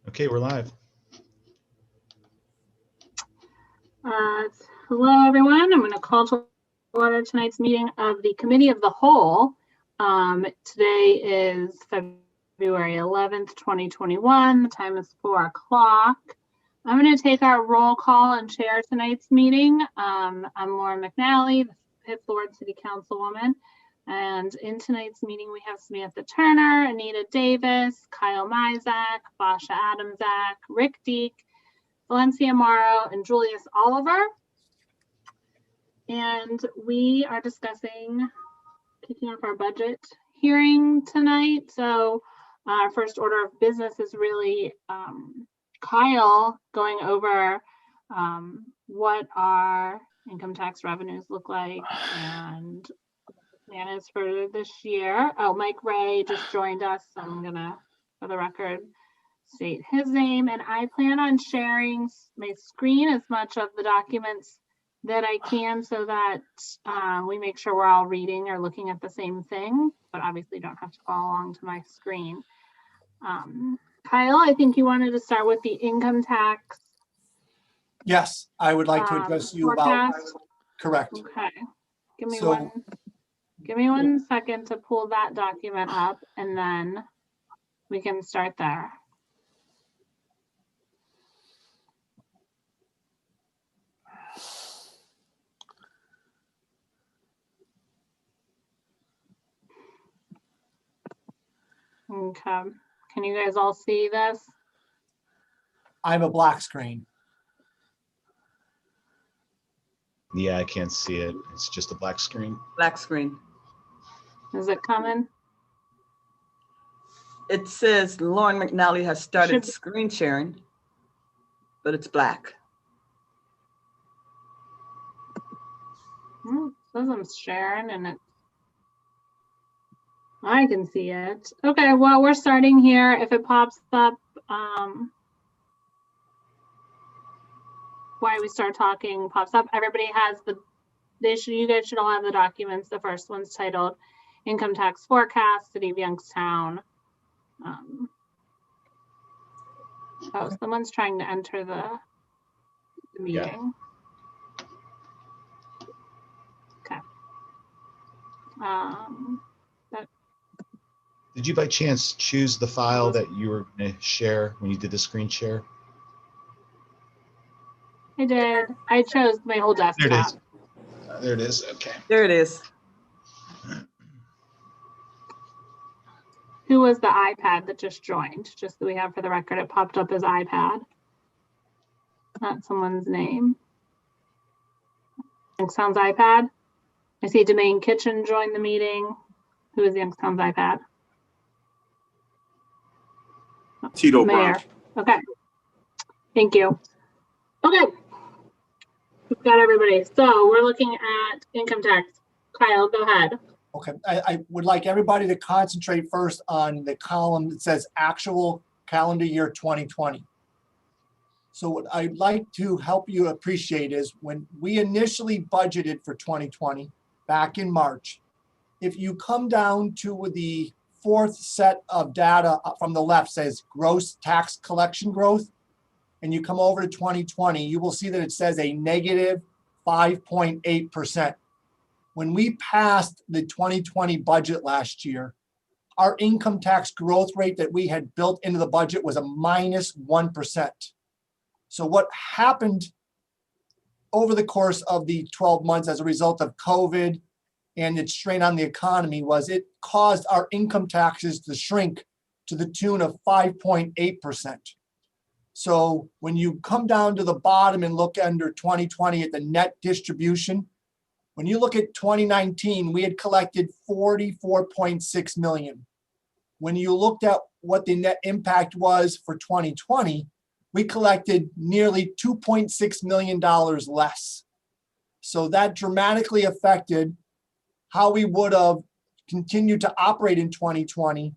Okay, we're live. Hello, everyone. I'm going to call to order tonight's meeting of the Committee of the Whole. Today is February 11th, 2021. The time is 4 o'clock. I'm going to take our roll call and chair tonight's meeting. I'm Laura McNally, the Fifth Ward City Councilwoman. And in tonight's meeting, we have Samantha Turner, Anita Davis, Kyle Mizak, Basha Adamzak, Rick Deek, Valencia Morrow, and Julius Oliver. And we are discussing kicking off our budget hearing tonight. So our first order of business is really Kyle going over what our income tax revenues look like and plan is for this year. Oh, Mike Ray just joined us, so I'm gonna, for the record, state his name. And I plan on sharing my screen as much of the documents that I can so that we make sure we're all reading or looking at the same thing, but obviously don't have to follow along to my screen. Kyle, I think you wanted to start with the income tax. Yes, I would like to address you about, correct. Okay, give me one second to pull that document up and then we can start there. Okay, can you guys all see this? I have a black screen. Yeah, I can't see it. It's just a black screen. Black screen. Is it coming? It says Lauren McNally has started screen sharing, but it's black. It says I'm sharing and I can see it. Okay, well, we're starting here. If it pops up, why we start talking pops up. Everybody has you guys should all have the documents. The first one's titled Income Tax Forecast, City of Youngstown. Oh, someone's trying to enter the meeting. Yeah. Okay. Did you by chance choose the file that you were going to share when you did the screen share? I did. I chose my whole desktop. There it is. There it is. Okay. There it is. Who was the iPad that just joined? Just so we have for the record, it popped up as iPad. Not someone's name. Youngstown's iPad. I see Domain Kitchen joined the meeting. Who is Youngstown's iPad? Tito Mayor. Brown. Okay. Thank you. Okay. We've got everybody. So we're looking at income tax. Kyle, go ahead. Okay, I would like everybody to concentrate first on the column that says actual calendar year 2020. So what I'd like to help you appreciate is when we initially budgeted for 2020 back in March, if you come down to the fourth set of data from the left says gross tax collection growth, and you come over to 2020, you will see that it says a negative 5.8%. When we passed the 2020 budget last year, our income tax growth rate that we had built into the budget was a minus 1%. So what happened over the course of the 12 months as a result of COVID and its strain on the economy was it caused our income taxes to shrink to the tune of 5.8%. So when you come down to the bottom and look under 2020 at the net distribution, when you look at 2019, we had collected 44.6 million. When you looked at what the net impact was for 2020, we collected nearly $2.6 million less. So that dramatically affected how we would have continued to operate in 2020,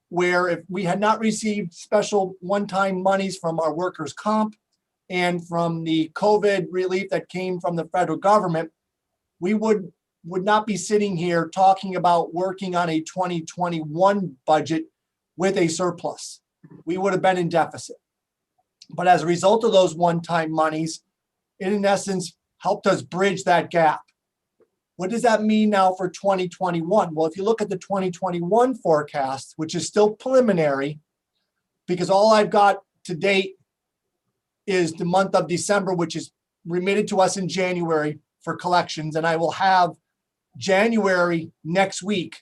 where if we had not received special one-time monies from our workers' comp and from the COVID relief that came from the federal government, we would not be sitting here talking about working on a 2021 budget with a surplus. we would have been in deficit. But as a result of those one-time monies, it in essence helped us bridge that gap. What does that mean now for 2021? Well, if you look at the 2021 forecast, which is still preliminary, because all I've got to date is the month of December, which is remitted to us in January for collections, and I will have January next week.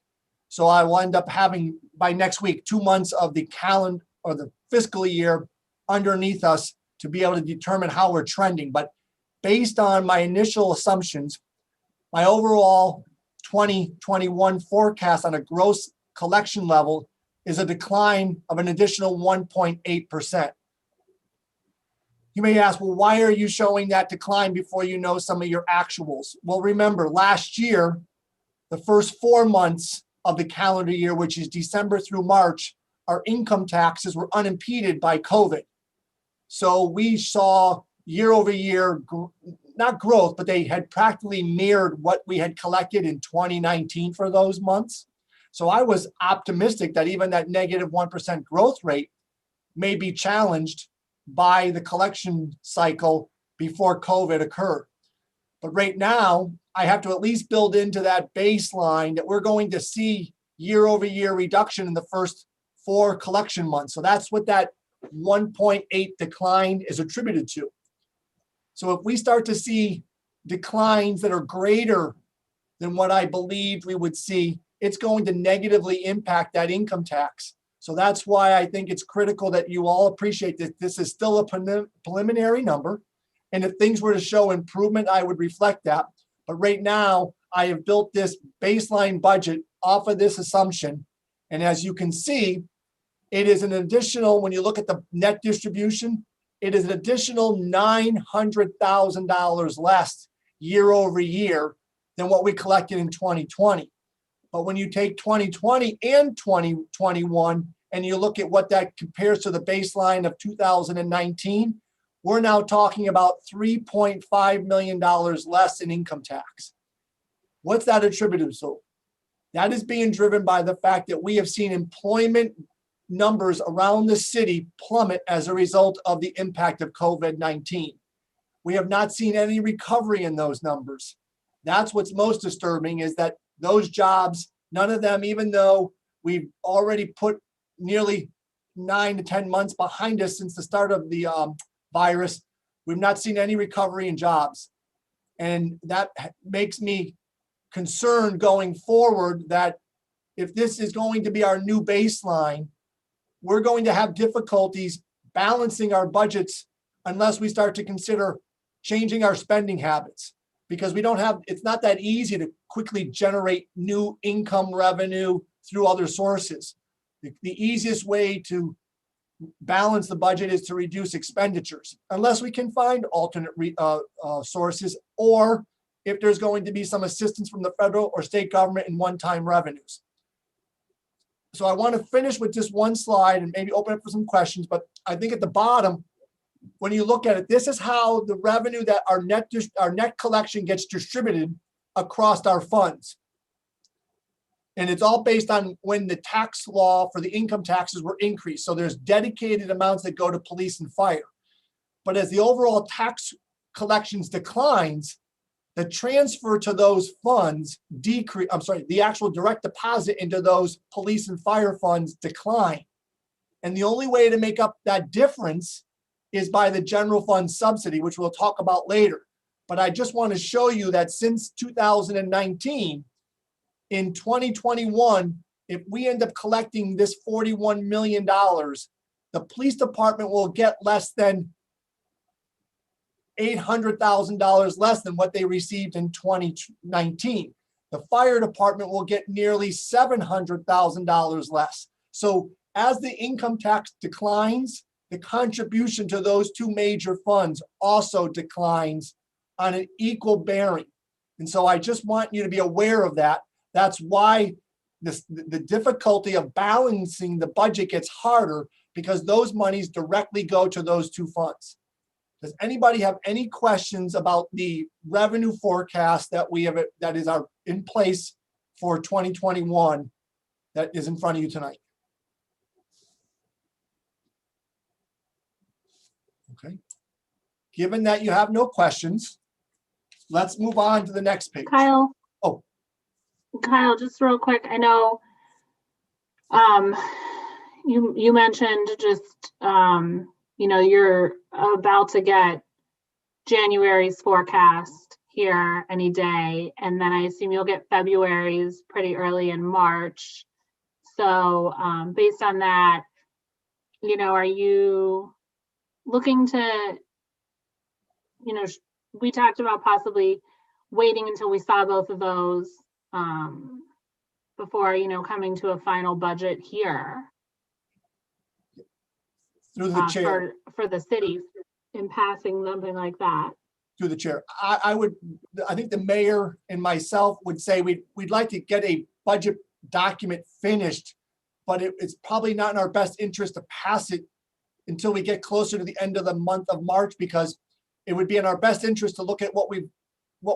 So I will end up having by next week 2 months of the calendar or the fiscal year underneath us to be able to determine how we're trending. But based on my initial assumptions, my overall 2021 forecast on a gross collection level is a decline of an additional 1.8%. You may ask, well, why are you showing that decline before you know some of your actuals? Well, remember, last year, the first 4 months of the calendar year, which is December through March, our income taxes were unimpeded by COVID. So we saw year over year, not growth, but they had practically mirrored what we had collected in 2019 for those months. So I was optimistic that even that negative 1% growth rate may be challenged by the collection cycle before COVID occurred. But right now, I have to at least build into that baseline that we're going to see year over year reduction in the first 4 collection months. So that's what that 1.8 decline is attributed to. So if we start to see declines that are greater than what I believed we would see, it's going to negatively impact that income tax. So that's why I think it's critical that you all appreciate that this is still a preliminary number. And if things were to show improvement, I would reflect that. But right now, I have built this baseline budget off of this assumption. And as you can see, it is an additional, when you look at the net distribution, it is an additional $900,000 less year over year than what we collected in 2020. But when you take 2020 and 2021 and you look at what that compares to the baseline of 2019, we're now talking about $3.5 million less in income tax. What's that attributed to? That is being driven by the fact that we have seen employment numbers around the city plummet as a result of the impact of COVID-19. We have not seen any recovery in those numbers. That's what's most disturbing, is that those jobs, none of them, even though we've already put nearly 9 to 10 months behind us since the start of the virus, we've not seen any recovery in jobs. And that makes me concerned going forward that if this is going to be our new baseline, we're going to have difficulties balancing our budgets unless we start to consider changing our spending habits, because we don't have, it's not that easy to quickly generate new income revenue through other sources. The easiest way to balance the budget is to reduce expenditures, unless we can find alternate sources, or if there's going to be some assistance from the federal or state government in one-time revenues. So I want to finish with just one slide and maybe open up for some questions, but I think at the bottom, when you look at it, this is how the revenue that our net collection gets distributed across our funds. And it's all based on when the tax law for the income taxes were increased. So there's dedicated amounts that go to police and fire. But as the overall tax collections declines, the transfer to those funds decrease, the actual direct deposit into those police and fire funds decline. And the only way to make up that difference is by the general fund subsidy, which we'll talk about later. But I just want to show you that since 2019, in 2021, if we end up collecting this $41 million, the police department will get less than $800,000 less than what they received in 2019. The fire department will get nearly $700,000 less. So as the income tax declines, the contribution to those two major funds also declines on an equal bearing. And so I just want you to be aware of that. That's why the difficulty of balancing the budget gets harder, because those monies directly go to those two funds. Does anybody have any questions about the revenue forecast that we have, that is in place for 2021 that is in front of you tonight? Okay. Given that you have no questions, let's move on to the next page. Kyle. Oh. Kyle, just real quick, I know you mentioned just you're about to get January's forecast here any day, and then I assume you'll get February's pretty early in March. So based on that, are you looking to, we talked about possibly waiting until we saw both of those before, coming to a final budget here Through the chair. for the city and passing something like that. Through the chair. I think the mayor and myself would say we'd like to get a budget document finished, but it's probably not in our best interest to pass it until we get closer to the end of the month of March, because it would be in our best interest to look at what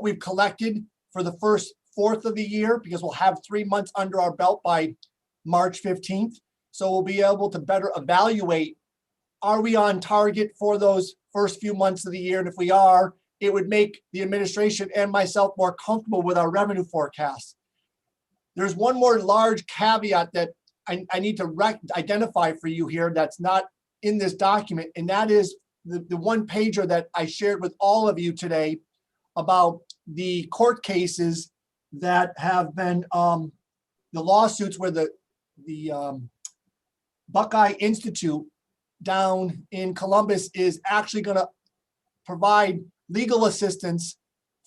we've collected for the first fourth of the year, because we'll have 3 months under our belt by March 15th. So we'll be able to better evaluate, are we on target for those first few months of the year? And if we are, it would make the administration and myself more comfortable with our revenue forecast. There's one more large caveat that I need to identify for you here that's not in this document, and that is the one pager that I shared with all of you today about the court cases that have been the lawsuits where the Buckeye Institute down in Columbus is actually going to provide legal assistance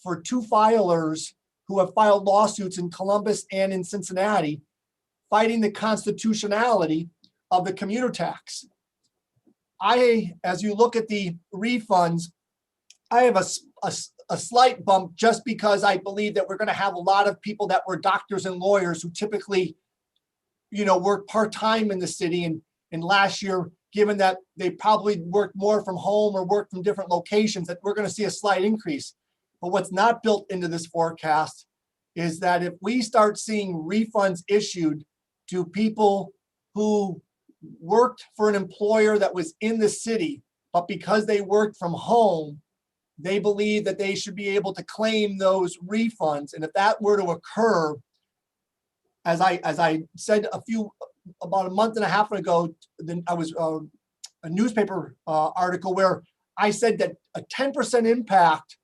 for 2 filers who have filed lawsuits in Columbus and in Cincinnati, fighting the constitutionality of the commuter tax. As you look at the refunds, I have a slight bump just because I believe that we're going to have a lot of people that were doctors and lawyers who typically, work part-time in the city. And last year, given that they probably worked more from home or worked from different locations, that we're going to see a slight increase. But what's not built into this forecast is that if we start seeing refunds issued to people who worked for an employer that was in the city, but because they worked from home, they believe that they should be able to claim those refunds. And if that were to occur, as I said about a month and a half ago, then I was a newspaper article where I said that a 10% impact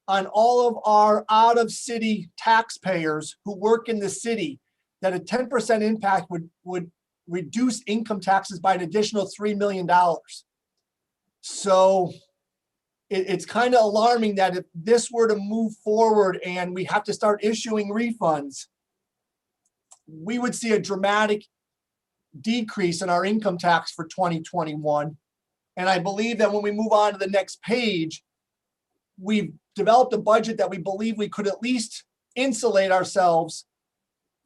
on all of our out-of-city taxpayers who work in the city, that a 10% impact would reduce income taxes by an additional $3 million. So it's kind of alarming that if this were to move forward and we have to start issuing refunds, we would see a dramatic decrease in our income tax for 2021. And I believe that when we move on to the next page, we've developed a budget that we believe we could at least insulate ourselves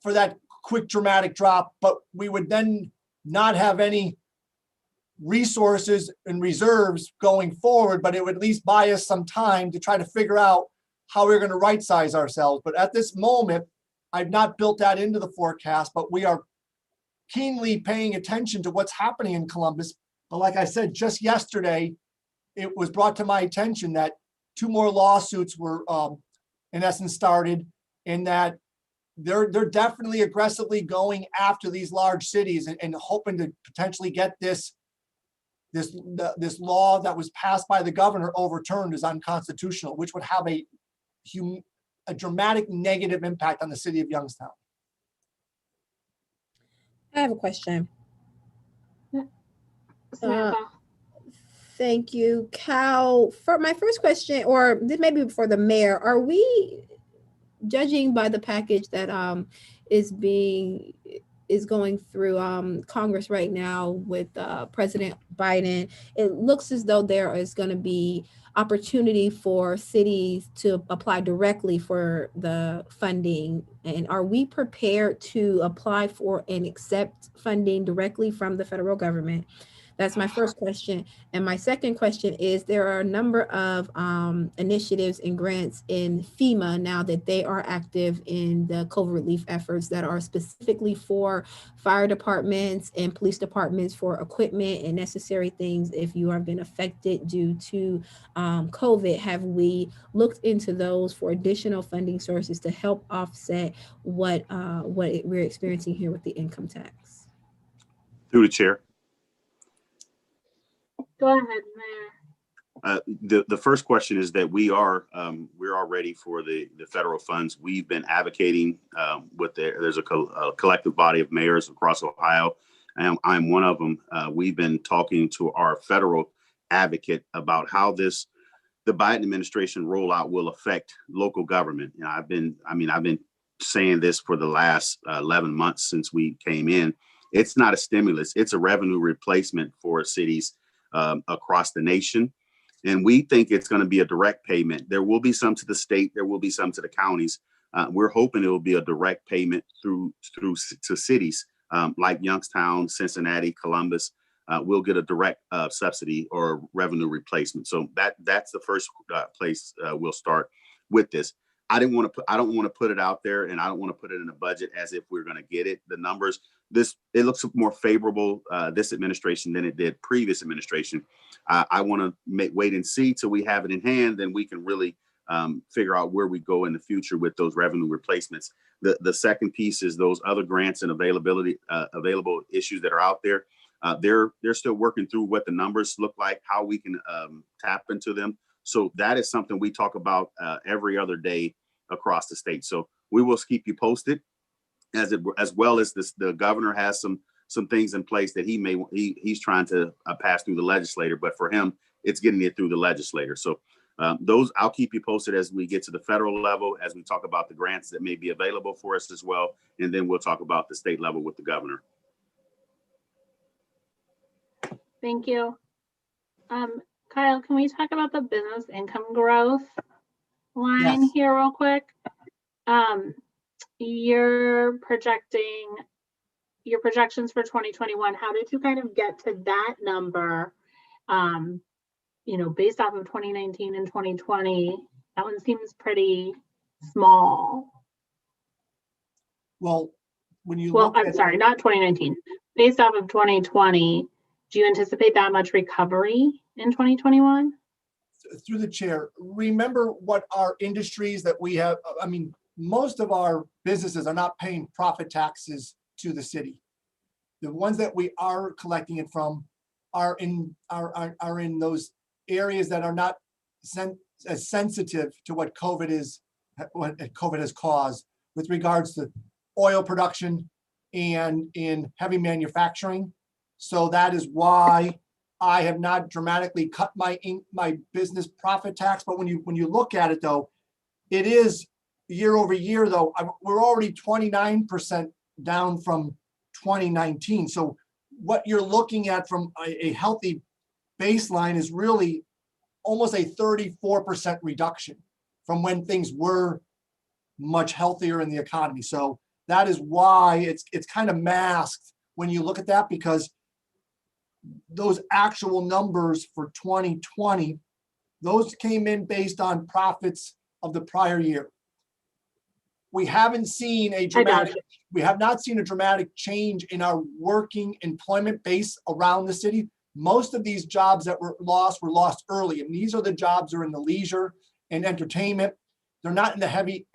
for that quick dramatic drop, but we would then not have any resources and reserves going forward, but it would at least buy us some time to try to figure out how we're going to right size ourselves. But at this moment, I've not built that into the forecast, but we are keenly paying attention to what's happening in Columbus. But like I said, just yesterday, it was brought to my attention that 2 more lawsuits were in essence started, and that they're definitely aggressively going after these large cities and hoping to potentially get this law that was passed by the governor overturned as unconstitutional, which would have a dramatic negative impact on the city of Youngstown. I have a question. Samantha. Thank you, Cal. For my first question, or this may be for the mayor, are we judging by the package that is going through Congress right now with President Biden? It looks as though there is going to be opportunity for cities to apply directly for the funding. And are we prepared to apply for and accept funding directly from the federal government? That's my first question. And my second question is, there are a number of initiatives and grants in FEMA now that they are active in the COVID relief efforts that are specifically for fire departments and police departments for equipment and necessary things if you have been affected due to COVID. Have we looked into those for additional funding sources to help offset what we're experiencing here with the income tax? Through the chair. Go ahead, Mayor. The first question is that we're all ready for the federal funds. We've been advocating there's a collective body of mayors across Ohio, and I'm one of them. We've been talking to our federal advocate about how the Biden administration rollout will affect local government. You know, I've been saying this for the last 11 months since we came in. It's not a stimulus; it's a revenue replacement for cities across the nation. And we think it's going to be a direct payment. There will be some to the state. There will be some to the counties. We're hoping it will be a direct payment through to cities like Youngstown, Cincinnati, Columbus. We'll get a direct subsidy or revenue replacement. So that's the first place we'll start with this. I don't want to put it out there, and I don't want to put it in a budget as if we're going to get it. The numbers, it looks more favorable this administration than it did previous administration. I want to wait and see till we have it in hand, then we can really figure out where we go in the future with those revenue replacements. The second piece is those other grants and available issues that are out there. They're still working through what the numbers look like, how we can tap into them. So that is something we talk about every other day across the state. So we will keep you posted, as well as the governor has some things in place that he's trying to pass through the legislator, but for him, it's getting it through the legislator. So those I'll keep you posted as we get to the federal level, as we talk about the grants that may be available for us as well, and then we'll talk about the state level with the governor. Thank you. Kyle, can we talk about the business income growth line Yes. here real quick? Your projections for 2021, how did you kind of get to that number? Based off of 2019 and 2020, that one seems pretty small. Well, when you Well, look I'm at sorry, not 2019. Based off of 2020, do you anticipate that much recovery in 2021? through the chair, remember what our industries that we have, most of our businesses are not paying profit taxes to the city. The ones that we are collecting it from are in those areas that are not as sensitive to what COVID has caused with regards to oil production and in heavy manufacturing. So that is why I have not dramatically cut my business profit tax. But when you look at it though, it is year over year though, we're already 29% down from 2019. So what you're looking at from a healthy baseline is really almost a 34% reduction from when things were much healthier in the economy. So that is why it's kind of masked when you look at that, because those actual numbers for 2020, those came in based on profits of the prior year. We have not seen a dramatic change in our working employment base around the city. Most of these jobs that were lost early, and these are the jobs that are in the leisure and entertainment. They're not in the heavy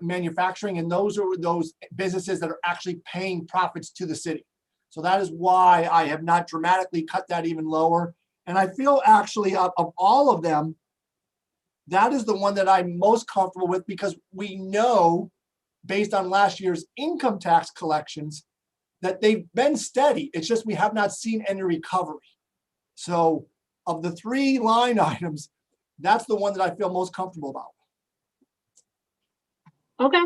manufacturing, and those are those businesses that are actually paying profits to the city. So that is why I have not dramatically cut that even lower. And I feel actually of all of them, that is the one that I'm most comfortable with, because we know based on last year's income tax collections that they've been steady. It's just we have not seen any recovery. So of the three line items, that's the one that I feel most comfortable about. Okay.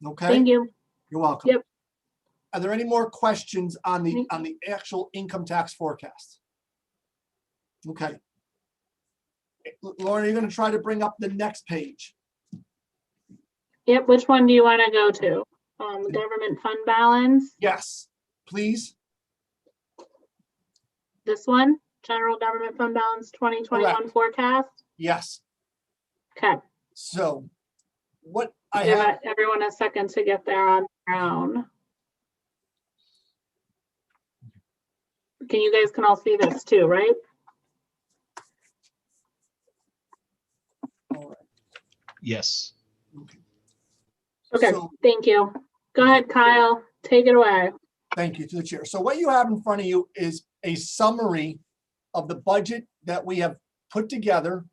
Okay. Thank you. You're welcome. Yep. Are there any more questions on the actual income tax forecast? Okay. Lauren, are you going to try to bring up the next page? Yep. Which one do you want to go to? Government fund balance? Yes, please. This one, general government fund balance 2021 Correct. forecast. Yes. Okay. So what I Give have, everyone a second to get there on their own. You guys can all see this too, right? all right. Yes. Okay, So thank you. Go ahead, Kyle, take it away. thank you to the chair. So what you have in front of you is a summary of the budget that we have put together.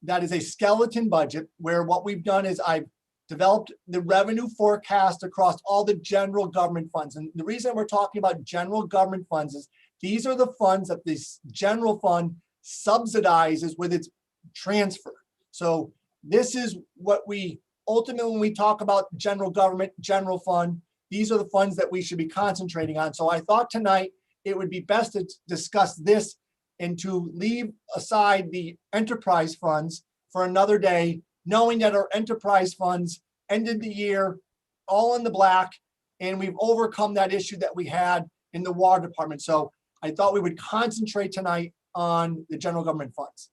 That is a skeleton budget where what we've done is I've developed the revenue forecast across all the general government funds. And the reason we're talking about general government funds is these are the funds that this general fund subsidizes with its transfer. So this is what we ultimately, when we talk about general government, general fund, these are the funds that we should be concentrating on. So I thought tonight it would be best to discuss this and to leave aside the enterprise funds for another day, knowing that our enterprise funds ended the year all in the black, and we've overcome that issue that we had in the water department. So I thought we would concentrate tonight on the general government funds.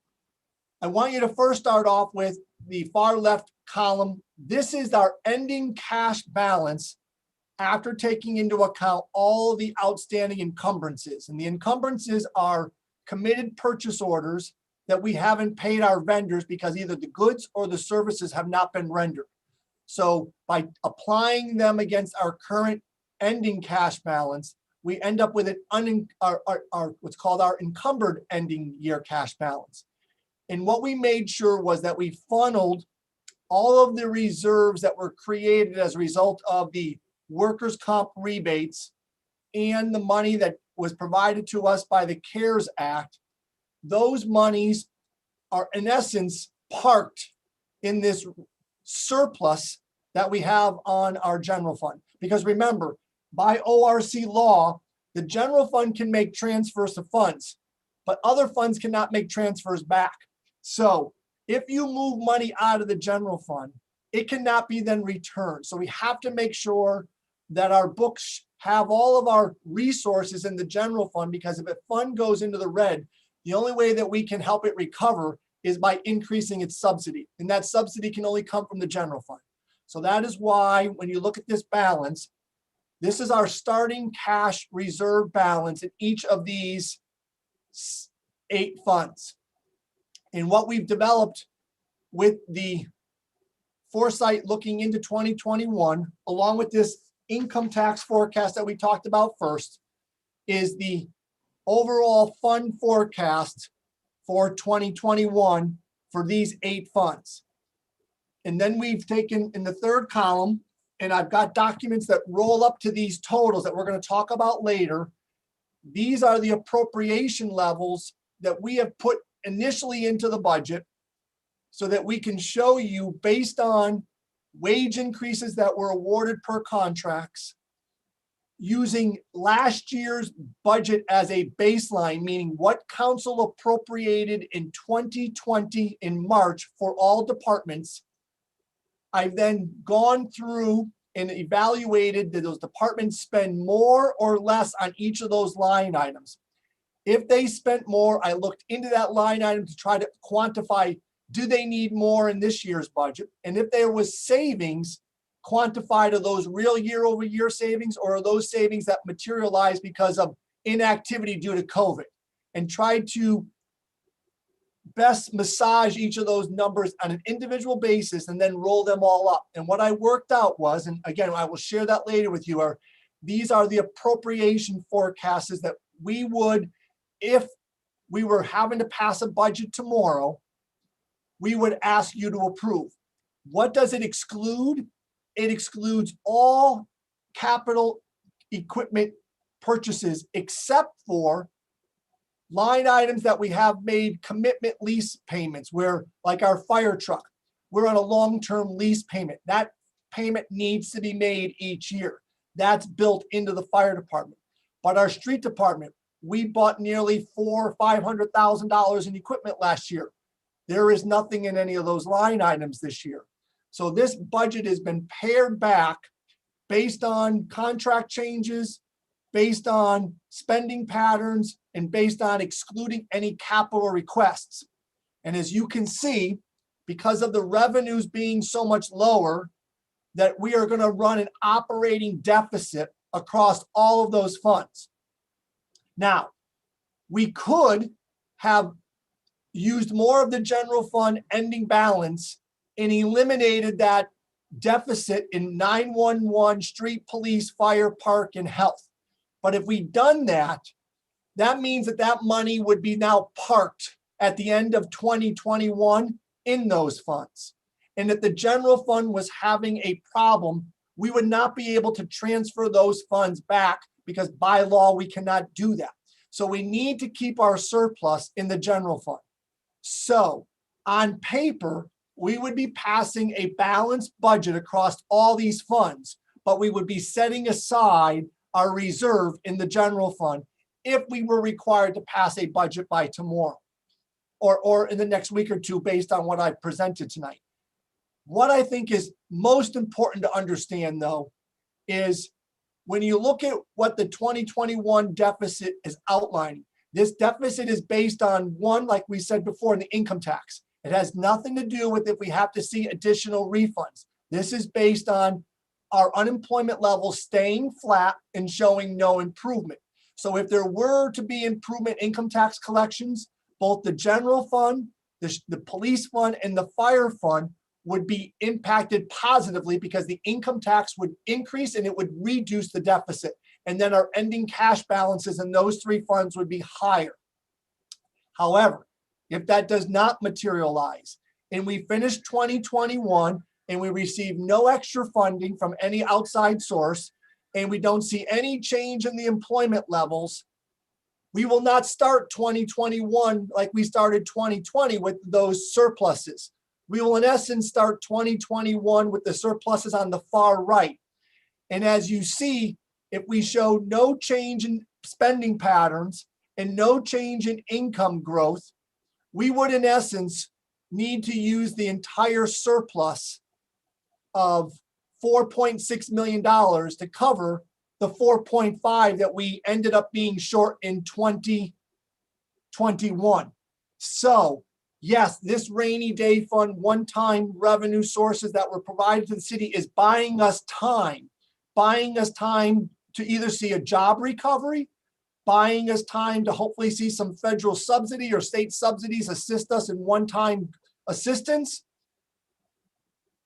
I want you to first start off with the far left column. This is our ending cash balance after taking into account all the outstanding encumbrances. And the encumbrances are committed purchase orders that we haven't paid our vendors because either the goods or the services have not been rendered. So by applying them against our current ending cash balance, we end up with an what's called our encumbered ending year cash balance. And what we made sure was that we funneled all of the reserves that were created as a result of the workers' comp rebates and the money that was provided to us by the CARES Act. Those monies are in essence parked in this surplus that we have on our general fund. Because remember, by ORC law, the general fund can make transfers of funds, but other funds cannot make transfers back. So if you move money out of the general fund, it cannot be then returned. So we have to make sure that our books have all of our resources in the general fund, because if a fund goes into the red, the only way that we can help it recover is by increasing its subsidy. And that subsidy can only come from the general fund. So that is why when you look at this balance, this is our starting cash reserve balance in each of these 8 funds. And what we've developed with the foresight looking into 2021, along with this income tax forecast that we talked about first, is the overall fund forecast for 2021 for these 8 funds. And then we've taken in the third column, and I've got documents that roll up to these totals that we're going to talk about later. These are the appropriation levels that we have put initially into the budget so that we can show you based on wage increases that were awarded per contracts, using last year's budget as a baseline, meaning what council appropriated in 2020 in March for all departments. I've then gone through and evaluated did those departments spend more or less on each of those line items. If they spent more, I looked into that line item to try to quantify, do they need more in this year's budget? And if there was savings, quantified are those real year-over-year savings, or are those savings that materialize because of inactivity due to COVID? And tried to best massage each of those numbers on an individual basis and then roll them all up. And what I worked out was, and again, I will share that later with you, are these are the appropriation forecasts that we would, if we were having to pass a budget tomorrow, we would ask you to approve. What does it exclude? It excludes all capital equipment purchases except for line items that we have made commitment lease payments, where like our fire truck, we're on a long-term lease payment. That payment needs to be made each year. That's built into the fire department. But our street department, we bought nearly $400,000 or $500,000 in equipment last year. There is nothing in any of those line items this year. So this budget has been pared back based on contract changes, based on spending patterns and based on excluding any capital requests. And as you can see, because of the revenues being so much lower, that we are going to run an operating deficit across all of those funds. Now, we could have used more of the general fund ending balance and eliminated that deficit in 911, street police, fire, park, and health. But if we'd done that, that means that that money would be now parked at the end of 2021 in those funds. And if the general fund was having a problem, we would not be able to transfer those funds back because by law, we cannot do that. So we need to keep our surplus in the general fund. So on paper, we would be passing a balanced budget across all these funds, but we would be setting aside our reserve in the general fund if we were required to pass a budget by tomorrow or in the next week or two based on what I've presented tonight. What I think is most important to understand, though, is when you look at what the 2021 deficit is outlining, this deficit is based on one, like we said before, in the income tax. It has nothing to do with if we have to see additional refunds. This is based on our unemployment levels staying flat and showing no improvement. So if there were to be improvement in income tax collections, both the general fund, the police fund, and the fire fund would be impacted positively because the income tax would increase and it would reduce the deficit. And then our ending cash balances in those three funds would be higher. However, if that does not materialize and we finish 2021 and we receive no extra funding from any outside source and we don't see any change in the employment levels, we will not start 2021 like we started 2020 with those surpluses. We will in essence start 2021 with the surpluses on the far right. And as you see, if we show no change in spending patterns and no change in income growth, we would in essence need to use the entire surplus of $4.6 million to cover the 4.5 that we ended up being short in 2021. So yes, this rainy day fund, one-time revenue sources that were provided to the city is buying us time to either see a job recovery, buying us time to hopefully see some federal subsidy or state subsidies assist us in one-time assistance,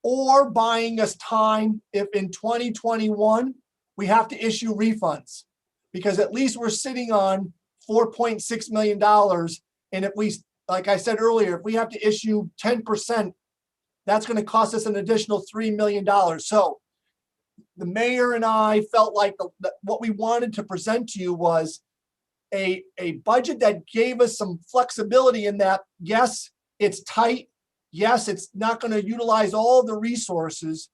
or buying us time if in 2021 we have to issue refunds, because at least we're sitting on $4.6 million. And if we, like I said earlier, if we have to issue 10%, that's going to cost us an additional $3 million. So the mayor and I felt like what we wanted to present to you was a budget that gave us some flexibility in that, yes, it's tight. Yes, it's not going to utilize all the resources.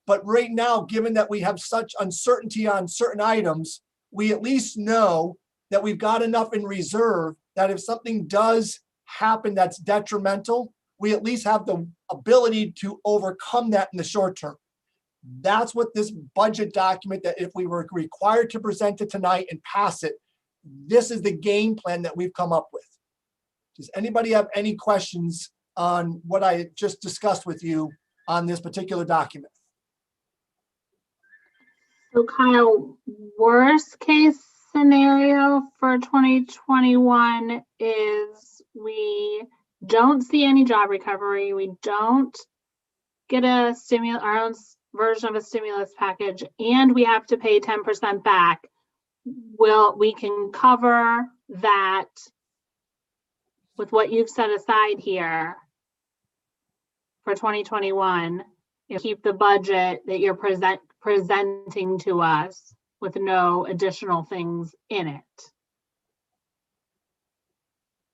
But right now, given that we have such uncertainty on certain items, we at least know that we've got enough in reserve that if something does happen that's detrimental, we at least have the ability to overcome that in the short term. That's what this budget document, that if we were required to present it tonight and pass it, this is the game plan that we've come up with. Does anybody have any questions on what I just discussed with you on this particular document? So Kyle, worst case scenario for 2021 is we don't see any job recovery. We don't get our own version of a stimulus package, and we have to pay 10% back. We can cover that with what you've set aside here for 2021. You keep the budget that you're presenting to us with no additional things in it.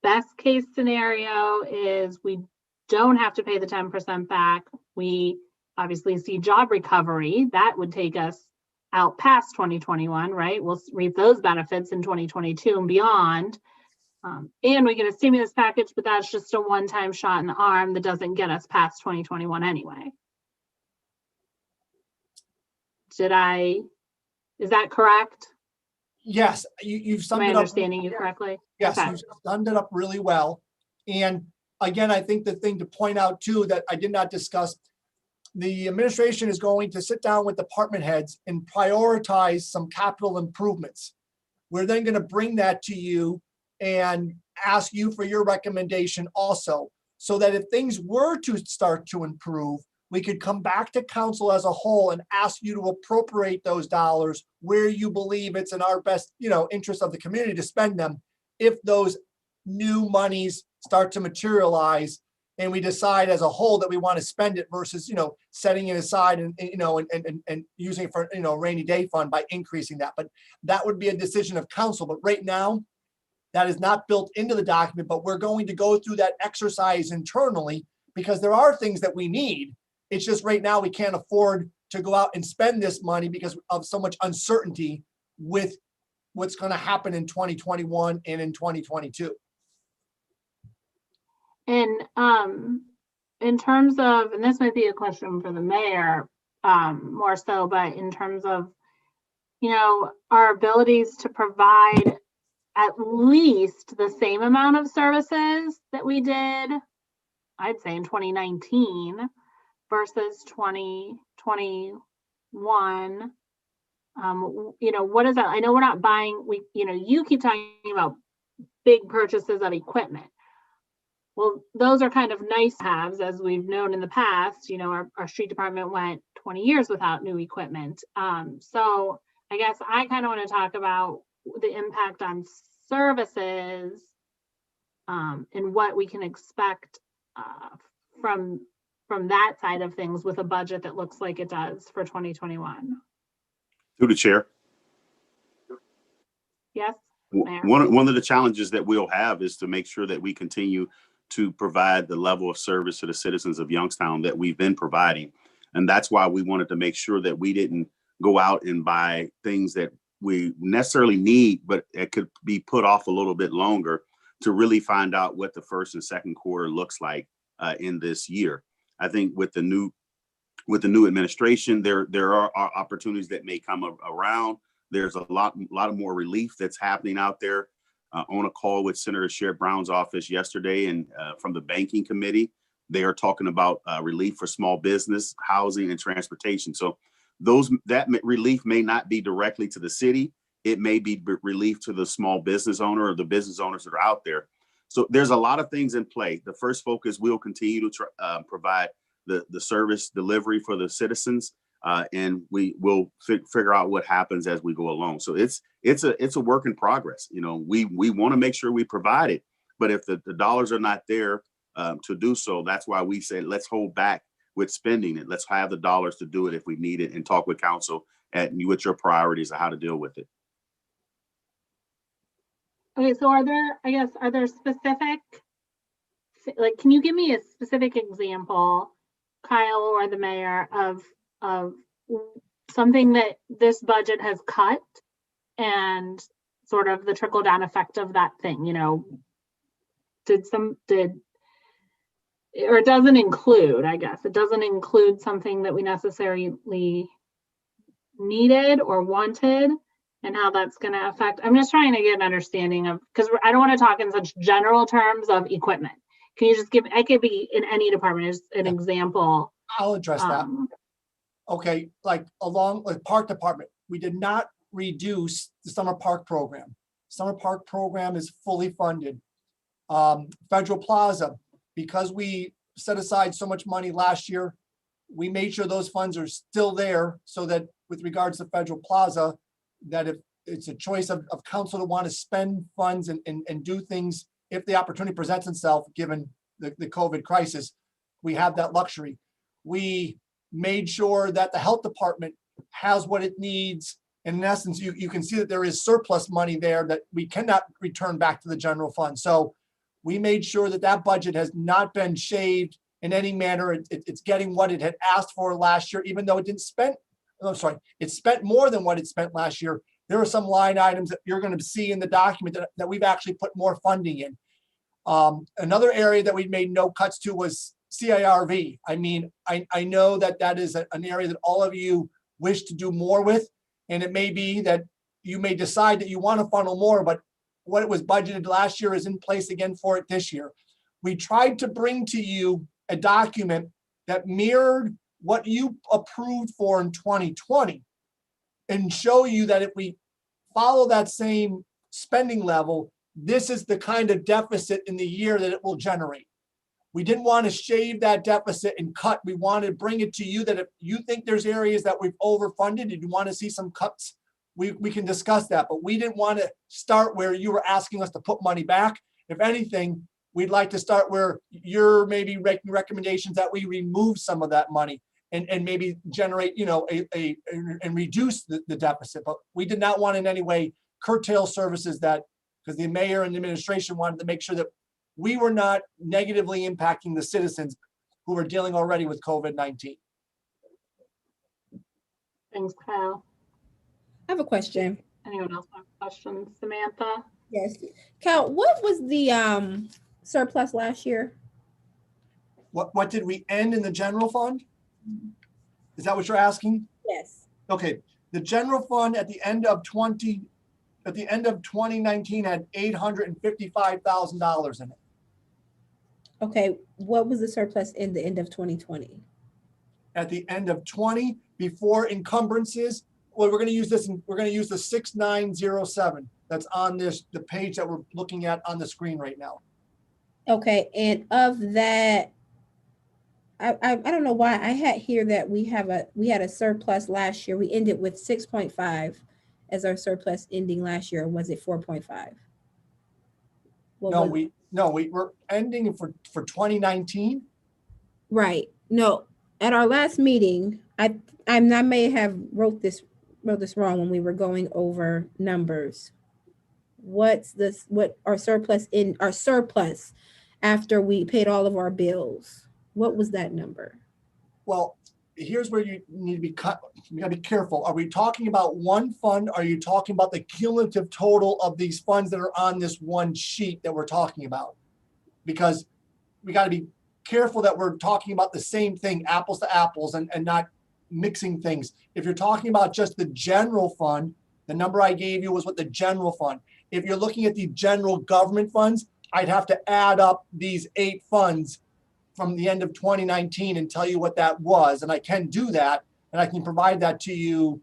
Best case scenario is we don't have to pay the 10% back. We obviously see job recovery. That would take us out past 2021, right? We'll reap those benefits in 2022 and beyond. And we get a stimulus package, but that's just a one-time shot in the arm that doesn't get us past 2021 anyway. Is that correct? Yes, you've Am summed I it up. understanding you correctly? Yes, Okay. you've summed it up really well. And again, I think the thing to point out too that I did not discuss, the administration is going to sit down with department heads and prioritize some capital improvements. We're then going to bring that to you and ask you for your recommendation also, so that if things were to start to improve, we could come back to council as a whole and ask you to appropriate those dollars where you believe it's in our best, interest of the community to spend them. If those new monies start to materialize and we decide as a whole that we want to spend it versus, setting it aside and using it for, rainy day fund by increasing that. But that would be a decision of council. But right now, that is not built into the document, but we're going to go through that exercise internally because there are things that we need. It's just right now we can't afford to go out and spend this money because of so much uncertainty with what's going to happen in 2021 and in 2022. And in terms of, and this might be a question for the mayor more so, but in terms of, our abilities to provide at least the same amount of services that we did, I'd say in 2019 versus 2021. What is that? I know we're not buying, you keep talking about big purchases of equipment. Well, those are kind of nice to haves, as we've known in the past. Our street department went 20 years without new equipment. So I guess I kind of want to talk about the impact on services and what we can expect from that side of things with a budget that looks like it does for 2021. Through the chair. Yes. One of the challenges that we'll have is to make sure that we continue to provide the level of service to the citizens of Youngstown that we've been providing. And that's why we wanted to make sure that we didn't go out and buy things that we necessarily need, but it could be put off a little bit longer to really find out what the first and second quarter looks like in this year. I think with the new administration, there are opportunities that may come around. There's a lot of more relief that's happening out there. On a call with Senator Sherrod Brown's office yesterday and from the banking committee, they are talking about relief for small business, housing, and transportation. So that relief may not be directly to the city. It may be relief to the small business owner or the business owners that are out there. So there's a lot of things in play. The first focus will continue to provide the service delivery for the citizens. And we will figure out what happens as we go along. So it's a work in progress. We want to make sure we provide it, but if the dollars are not there to do so, that's why we say let's hold back with spending it. Let's have the dollars to do it if we need it, and talk with council with your priorities of how to deal with it. Okay, so are there specific, can you give me a specific example, Kyle or the mayor, of something that this budget has cut and sort of the trickle down effect of that thing? Or it doesn't include, I guess it doesn't include something that we necessarily needed or wanted, and how that's going to affect. I'm just trying to get an understanding of, because I don't want to talk in such general terms of equipment. Can you just I could be in any department as an example. I'll address that. Okay, along with park department, we did not reduce the summer park program. Summer park program is fully funded. Federal Plaza, because we set aside so much money last year, we made sure those funds are still there, so that with regards to Federal Plaza, that if it's a choice of council to want to spend funds and do things, if the opportunity presents itself, given the COVID crisis, we have that luxury. We made sure that the health department has what it needs. And in essence, you can see that there is surplus money there that we cannot return back to the general fund. So we made sure that budget has not been shaved in any manner. It's getting what it had asked for last year, even though it it spent more than what it spent last year. There are some line items that you're going to see in the document that we've actually put more funding in. Another area that we made no cuts to was CIRV. I mean, I know that is an area that all of you wish to do more with, and it may be that you may decide that you want to funnel more, but what it was budgeted last year is in place again for it this year. We tried to bring to you a document that mirrored what you approved for in 2020 and show you that if we follow that same spending level, this is the kind of deficit in the year that it will generate. We didn't want to shave that deficit and cut. We wanted to bring it to you that if you think there's areas that we've overfunded and you want to see some cuts, we can discuss that. But we didn't want to start where you were asking us to put money back. If anything, we'd like to start where you're maybe making recommendations that we remove some of that money and maybe generate, and reduce the deficit. But we did not want in any way curtail services because the mayor and the administration wanted to make sure that we were not negatively impacting the citizens who were dealing already with COVID-19. Thanks, Kyle. I have a question. Anyone else have questions? Samantha? Yes. Cal, what was the surplus last year? What did we end in the general fund? Is that what you're asking? Yes. Okay, the general fund at the end of 2019 had $855,000 in it. Okay, what was the surplus in the end of 2020? At the end of 20, before encumbrances, well, we're going to use this, and we're going to use the 6907 that's on the page that we're looking at on the screen right now. Okay, and of that, I don't know why I had here that we had a surplus last year. We ended with 6.5 as our surplus ending last year. Or was it 4.5? We were ending for 2019. Right. No, at our last meeting, I may have wrote this wrong when we were going over numbers. What our surplus after we paid all of our bills? What was that number? Well, here's where you need to be you gotta be careful. Are we talking about one fund? Or are you talking about the cumulative total of these funds that are on this one sheet that we're talking about? Because we got to be careful that we're talking about the same thing, apples to apples, and not mixing things. If you're talking about just the general fund, the number I gave you was what the general fund. If you're looking at the general government funds, I'd have to add up these 8 funds from the end of 2019 and tell you what that was. And I can do that, and I can provide that to you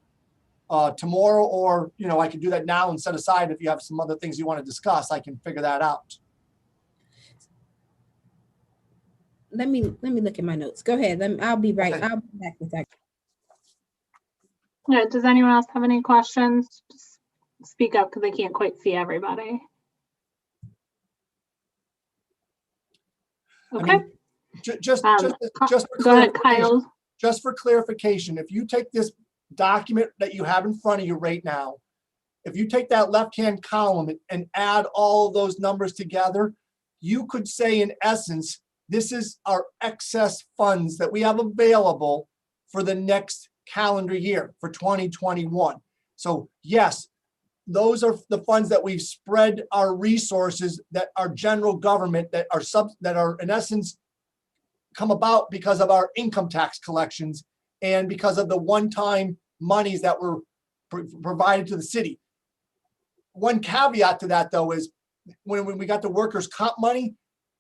tomorrow, or I can do that now and set aside if you have some other things you want to discuss. I can figure that out. Let me look at my notes. Go ahead. I'll be right. Okay. I'll be back with that. Yeah, does anyone else have any questions? Just speak up because I can't quite see everybody. Okay. Just Go for ahead, Kyle. just for clarification, if you take this document that you have in front of you right now, if you take that left-hand column and add all of those numbers together, you could say in essence, this is our excess funds that we have available for the next calendar year, for 2021. So yes, those are the funds that we've spread our resources, that our general government, that are in essence come about because of our income tax collections and because of the one-time monies that were provided to the city. One caveat to that, though, is when we got the workers' comp money,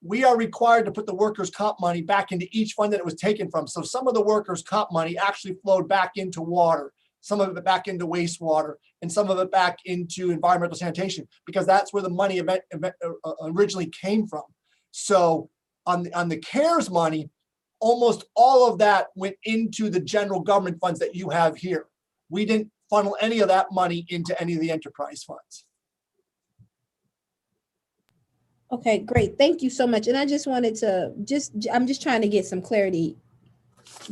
we are required to put the workers' comp money back into each fund that it was taken from. So some of the workers' comp money actually flowed back into water, some of it back into wastewater, and some of it back into environmental sanitation, because that's where the money originally came from. So on the CARES money, almost all of that went into the general government funds that you have here. We didn't funnel any of that money into any of the enterprise funds. Okay, great. Thank you so much. And I just wanted to I'm just trying to get some clarity.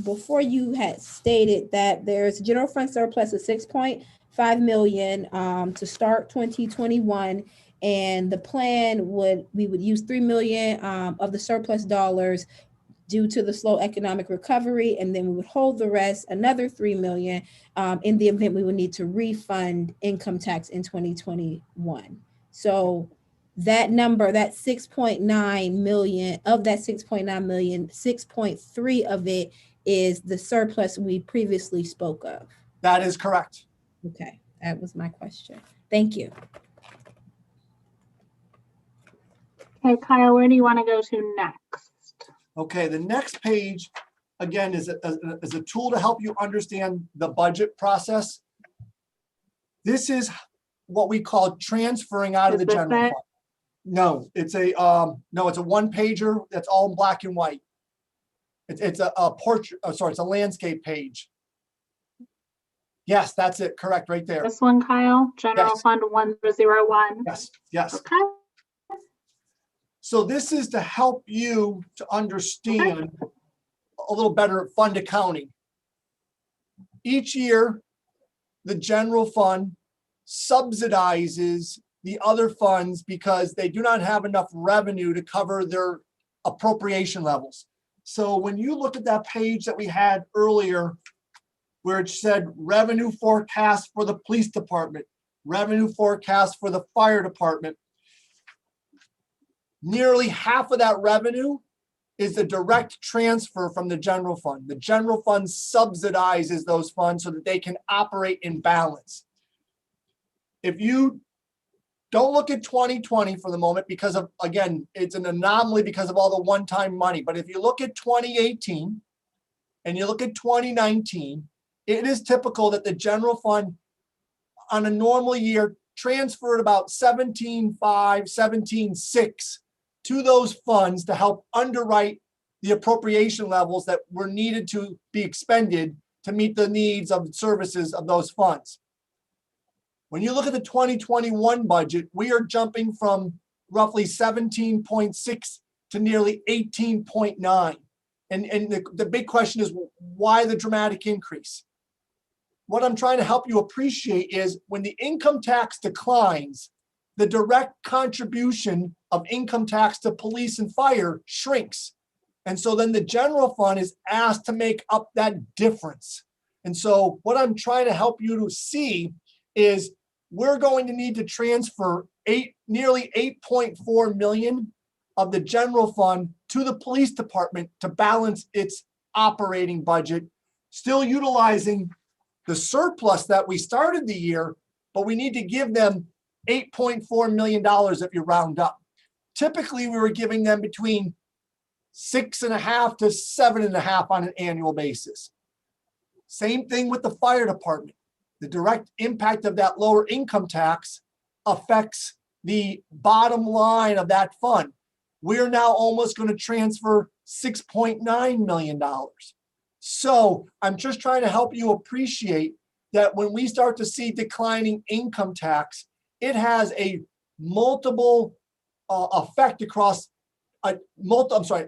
Before, you had stated that there's a general fund surplus of 6.5 million to start 2021. And the plan we would use 3 million of the surplus dollars due to the slow economic recovery. And then we would hold the rest, another 3 million in the event we would need to refund income tax in 2021. So that number, that 6.9 million, of that 6.9 million, 6.3 of it is the surplus we previously spoke of. That is correct. Okay. That was my question. Thank you. Okay, Kyle, where do you want to go to next? Okay, the next page, again, is a tool to help you understand the budget process. This is what we call transferring out of the Is this general it? fund. No, it's a one pager that's all in black and white. It's a portrait, sorry, it's a landscape page. Yes, that's it, correct, right there. This one, Kyle, General Yes. Fund 1001. Yes, yes. Okay. So this is to help you to understand a little better fund accounting. Each year, the general fund subsidizes the other funds because they do not have enough revenue to cover their appropriation levels. So when you look at that page that we had earlier, where it said revenue forecast for the police department, revenue forecast for the fire department, nearly half of that revenue is a direct transfer from the general fund. The general fund subsidizes those funds so that they can operate in balance. If you don't look at 2020 for the moment, because of, again, it's an anomaly because of all the one-time money. But if you look at 2018 and you look at 2019, it is typical that the general fund on a normal year transferred about 17.5, 17.6 to those funds to help underwrite the appropriation levels that were needed to be expended to meet the needs of the services of those funds. When you look at the 2021 budget, we are jumping from roughly 17.6 to nearly 18.9. And the big question is, why the dramatic increase? What I'm trying to help you appreciate is when the income tax declines, the direct contribution of income tax to police and fire shrinks. And so then the general fund is asked to make up that difference. And so what I'm trying to help you to see is we're going to need to transfer nearly 8.4 million of the general fund to the police department to balance its operating budget, still utilizing the surplus that we started the year, but we need to give them $8.4 million if you round up. Typically, we were giving them between 6.5 to 7.5 on an annual basis. Same thing with the fire department. The direct impact of that lower income tax affects the bottom line of that fund. We're now almost going to transfer $6.9 million. So I'm just trying to help you appreciate that when we start to see declining income tax, it has a multiple effect across it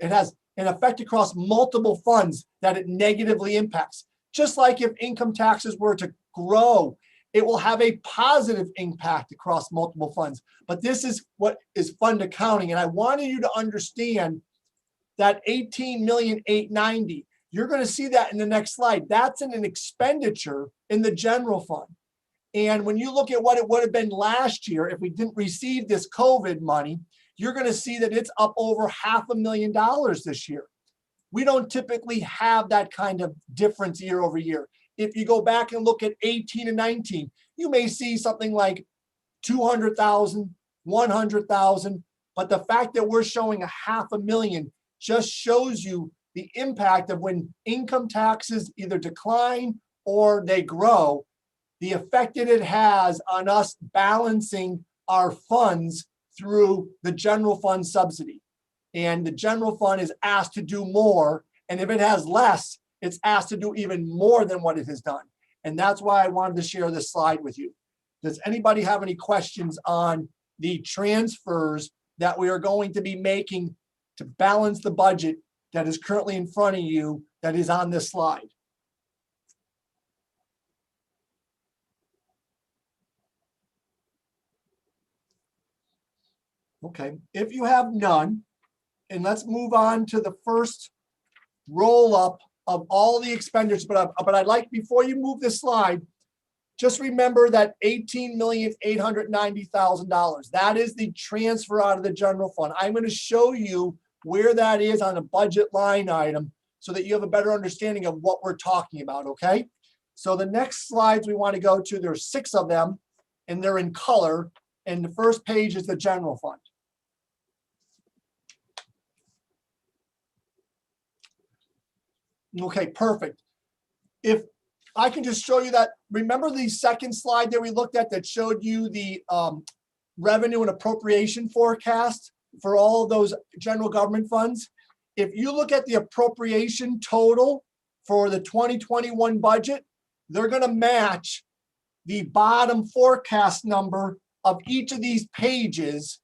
has an effect across multiple funds that it negatively impacts. Just like if income taxes were to grow, it will have a positive impact across multiple funds. But this is what is fund accounting. And I wanted you to understand that 18,890,000, you're going to see that in the next slide. That's in an expenditure in the general fund. And when you look at what it would have been last year, if we didn't receive this COVID money, you're going to see that it's up over $500,000 this year. We don't typically have that kind of difference year over year. If you go back and look at 18 and 19, you may see something like 200,000, 100,000, but the fact that we're showing $500,000 just shows you the impact of when income taxes either decline or they grow, the effect that it has on us balancing our funds through the general fund subsidy. And the general fund is asked to do more. And if it has less, it's asked to do even more than what it has done. And that's why I wanted to share this slide with you. Does anybody have any questions on the transfers that we are going to be making to balance the budget that is currently in front of you that is on this slide? Okay, if you have none, and let's move on to the first roll up of all the expenditures. But I'd like, before you move this slide, just remember that $18,890,000, that is the transfer out of the general fund. I'm going to show you where that is on a budget line item so that you have a better understanding of what we're talking about, okay? So the next slides we want to go to, there's 6 of them, and they're in color. And the first page is the general fund. Okay, perfect. If I can just show you that, remember the second slide that we looked at that showed you the revenue and appropriation forecast for all of those general government funds? If you look at the appropriation total for the 2021 budget, they're going to match the bottom forecast number of each of these pages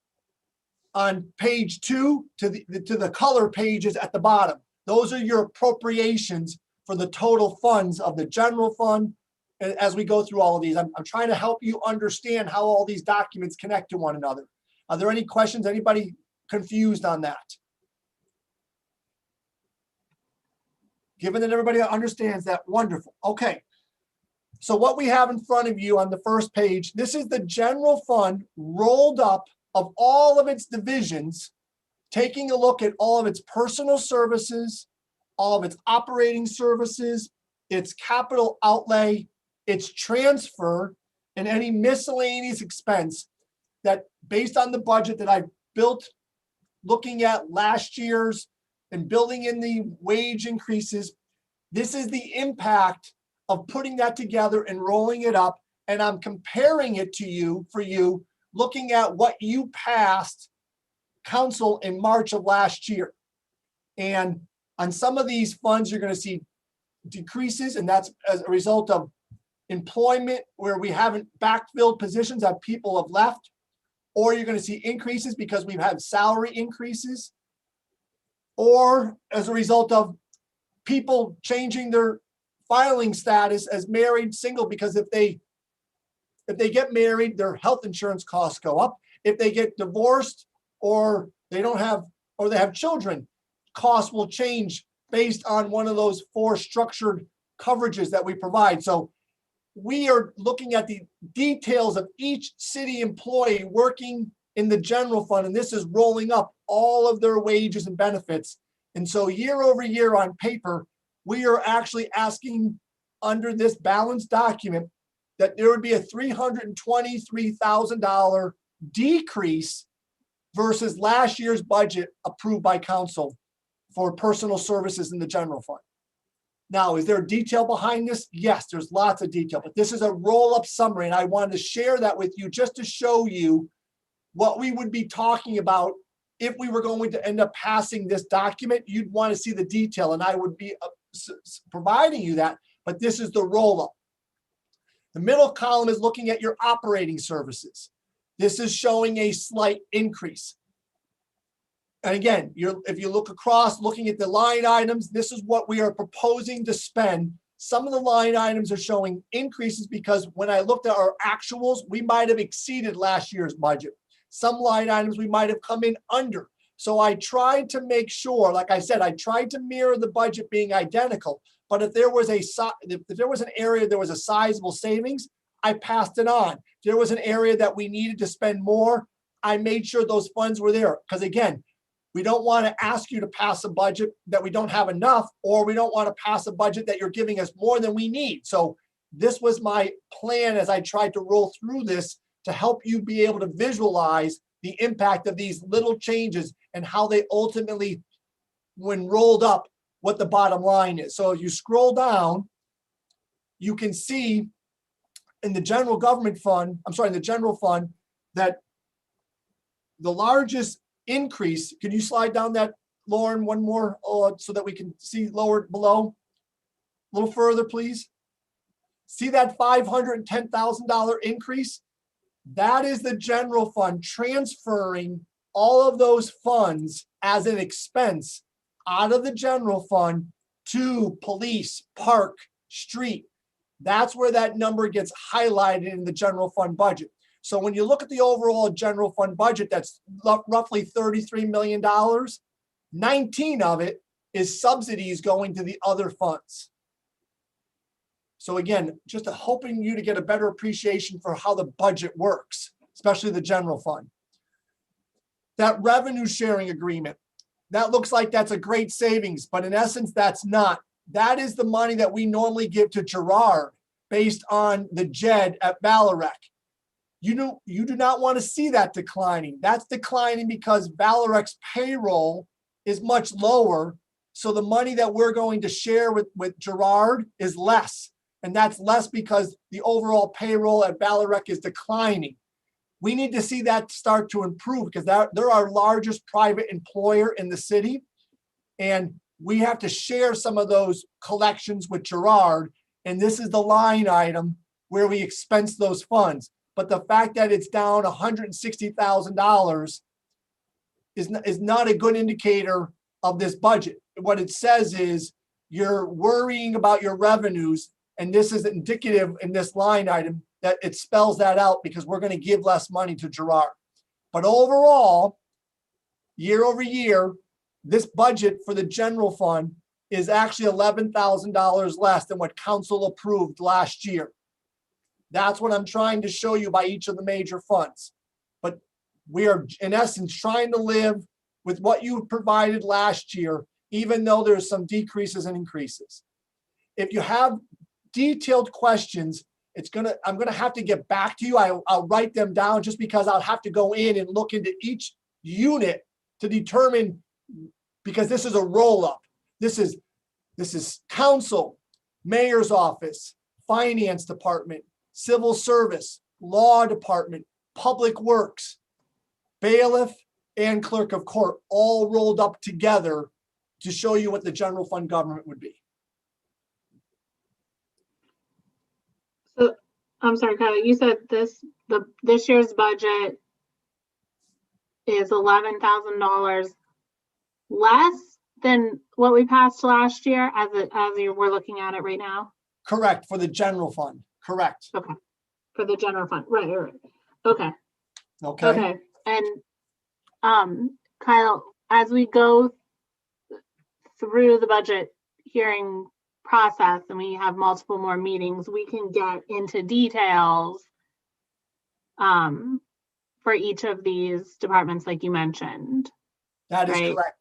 on page 2 to the color pages at the bottom. Those are your appropriations for the total funds of the general fund. And as we go through all of these, I'm trying to help you understand how all these documents connect to one another. Are there any questions? Anybody confused on that? Given that everybody understands that, wonderful. Okay. So what we have in front of you on the first page, this is the general fund rolled up of all of its divisions, taking a look at all of its personal services, all of its operating services, its capital outlay, its transfer, and any miscellaneous expense that, based on the budget that I built, looking at last year's and building in the wage increases, this is the impact of putting that together and rolling it up. And I'm comparing it to you, for you, looking at what you passed council in March of last year. And on some of these funds, you're going to see decreases, and that's as a result of employment where we haven't backfilled positions that people have left, or you're going to see increases because we've had salary increases, or as a result of people changing their filing status as married, single, because if they get married, their health insurance costs go up. If they get divorced or they don't have, or they have children, costs will change based on one of those 4 structured coverages that we provide. So we are looking at the details of each city employee working in the general fund, and this is rolling up all of their wages and benefits. And so year over year on paper, we are actually asking under this balanced document that there would be a $323,000 decrease versus last year's budget approved by council for personal services in the general fund. Now, is there detail behind this? Yes, there's lots of detail, but this is a roll-up summary, and I wanted to share that with you just to show you what we would be talking about if we were going to end up passing this document. You'd want to see the detail, and I would be providing you that, but this is the roll-up. The middle column is looking at your operating services. This is showing a slight increase. And again, if you look across, looking at the line items, this is what we are proposing to spend. Some of the line items are showing increases because when I looked at our actuals, we might have exceeded last year's budget. Some line items we might have come in under. So I tried to make sure, like I said, I tried to mirror the budget being identical. But if there was an area there was a sizable savings, I passed it on. If there was an area that we needed to spend more, I made sure those funds were there. Because again, we don't want to ask you to pass a budget that we don't have enough, or we don't want to pass a budget that you're giving us more than we need. So this was my plan as I tried to roll through this to help you be able to visualize the impact of these little changes and how they ultimately, when rolled up, what the bottom line is. So if you scroll down, you can see in the general government fund, in the general fund, that the largest increase, can you slide down that, Lauren, one more so that we can see lower below? A little further, please. See that $510,000 increase? That is the general fund transferring all of those funds as an expense out of the general fund to police, park, street. That's where that number gets highlighted in the general fund budget. So when you look at the overall general fund budget, that's roughly $33 million. 19 of it is subsidies going to the other funds. So again, just hoping you to get a better appreciation for how the budget works, especially the general fund. That revenue sharing agreement, that looks like that's a great savings, but in essence, that's not. That is the money that we normally give to Gerard based on the JED at Valorec. You do not want to see that declining. That's declining because Valorec's payroll is much lower. So the money that we're going to share with Gerard is less. And that's less because the overall payroll at Valorec is declining. We need to see that start to improve because they're our largest private employer in the city. And we have to share some of those collections with Gerard. And this is the line item where we expense those funds. But the fact that it's down $160,000 is not a good indicator of this budget. What it says is you're worrying about your revenues, and this is indicative in this line item that it spells that out because we're going to give less money to Gerard. But overall, year over year, this budget for the general fund is actually $11,000 less than what council approved last year. That's what I'm trying to show you by each of the major funds. But we are, in essence, trying to live with what you provided last year, even though there's some decreases and increases. If you have detailed questions, I'm gonna have to get back to you. I'll write them down just because I'll have to go in and look into each unit to determine, because this is a roll-up. This is council, mayor's office, finance department, civil service, law department, public works, bailiff, and clerk of court, all rolled up together to show you what the general fund government would be. So I'm sorry, Kyle, you said this year's budget is $11,000 less than what we passed last year as we're looking at it right now? Correct, for the general fund, correct. Okay, for the general fund, right. Okay. Okay. And Kyle, as we go through the budget hearing process and we have multiple more meetings, we can get into details for each of these departments like you mentioned. That is right? correct.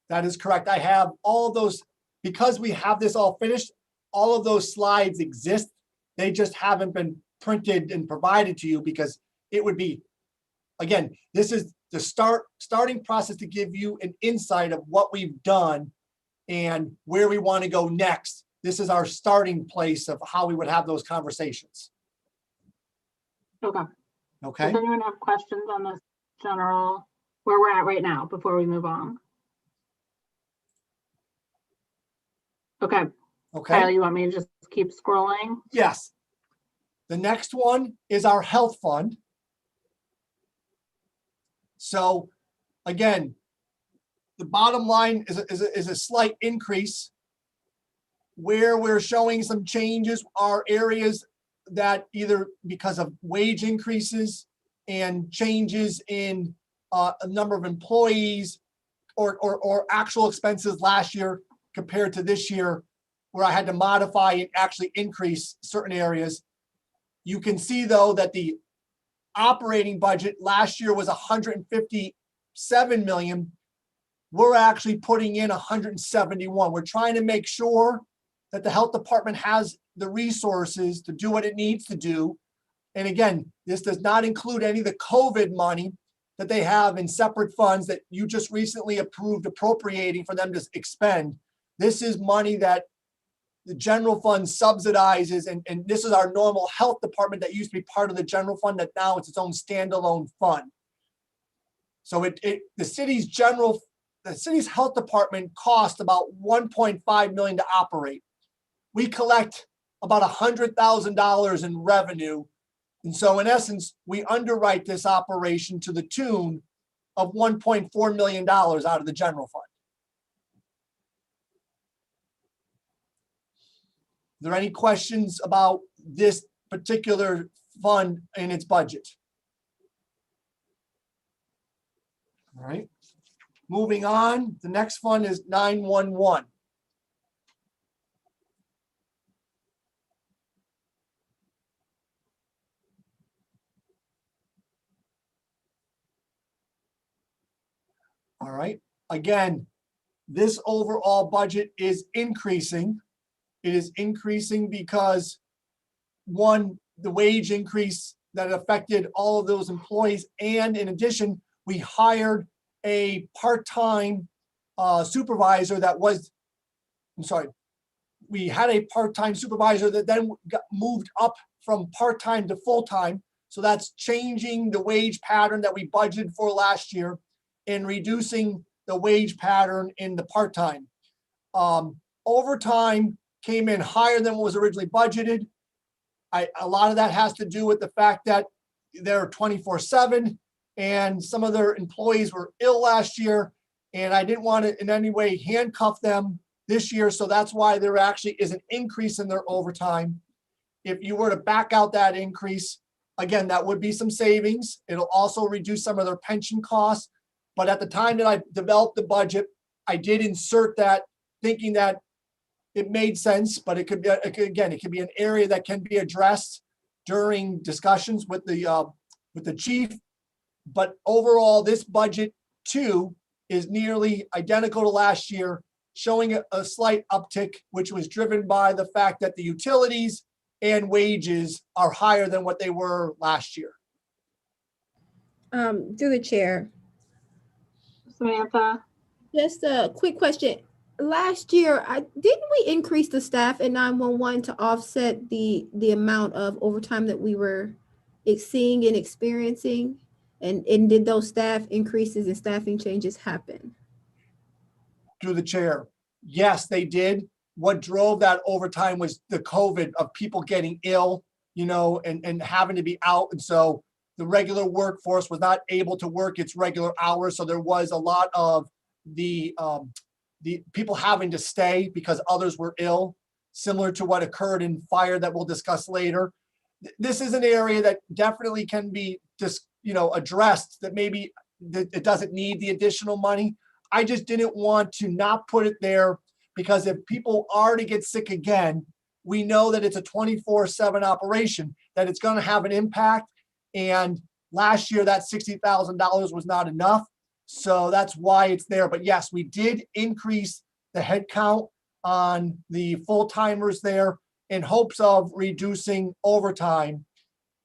That is correct. I have all of those, because we have this all finished, all of those slides exist. They just haven't been printed and provided to you because it would be, again, this is the starting process to give you an insight of what we've done and where we want to go next. This is our starting place of how we would have those conversations. Okay. Okay. Does anyone have questions on this general, where we're at right now before we move on? Okay. Okay. Kyle, you want me to just keep scrolling? Yes. The next one is our health fund. So again, the bottom line is a slight increase. Where we're showing some changes are areas that either because of wage increases and changes in a number of employees or actual expenses last year compared to this year, where I had to modify and actually increase certain areas. You can see though that the operating budget last year was 157 million. We're actually putting in 171. We're trying to make sure that the health department has the resources to do what it needs to do. And again, this does not include any of the COVID money that they have in separate funds that you just recently approved appropriating for them to expend. This is money that the general fund subsidizes, and this is our normal health department that used to be part of the general fund that now it's its own standalone fund. So the city's health department cost about $1.5 million to operate. We collect about $100,000 in revenue. And so in essence, we underwrite this operation to the tune of $1.4 million out of the general fund. Are there any questions about this particular fund and its budget? All right. Moving on, the next fund is 911. All right. Again, this overall budget is increasing. It is increasing because one, the wage increase that affected all of those employees. And in addition, we hired a part-time supervisor that was, I'm sorry, we had a part-time supervisor that then got moved up from part-time to full-time. So that's changing the wage pattern that we budgeted for last year and reducing the wage pattern in the part-time. Overtime came in higher than what was originally budgeted. A lot of that has to do with the fact that they're 24/7 and some of their employees were ill last year, and I didn't want to in any way handcuff them this year. So that's why there actually is an increase in their overtime. If you were to back out that increase, again, that would be some savings. It'll also reduce some of their pension costs. But at the time that I developed the budget, I did insert that thinking that it made sense, but it could be, again, it could be an area that can be addressed during discussions with the chief. But overall, this budget too is nearly identical to last year, showing a slight uptick, which was driven by the fact that the utilities and wages are higher than what they were last year. Through the chair, Samantha? just a quick question. Last year, didn't we increase the staff at 911 to offset the amount of overtime that we were seeing and experiencing? And did those staff increases and staffing changes happen? Through the chair, yes, they did. What drove that overtime was the COVID of people getting ill, and having to be out. And so the regular workforce was not able to work its regular hours. So there was a lot of the people having to stay because others were ill, similar to what occurred in fire that we'll discuss later. This is an area that definitely can be just, addressed, that maybe it doesn't need the additional money. I just didn't want to not put it there because if people already get sick again, we know that it's a 24/7 operation, that it's going to have an impact. And last year that $60,000 was not enough. So that's why it's there. But yes, we did increase the head count on the full-timers there in hopes of reducing overtime.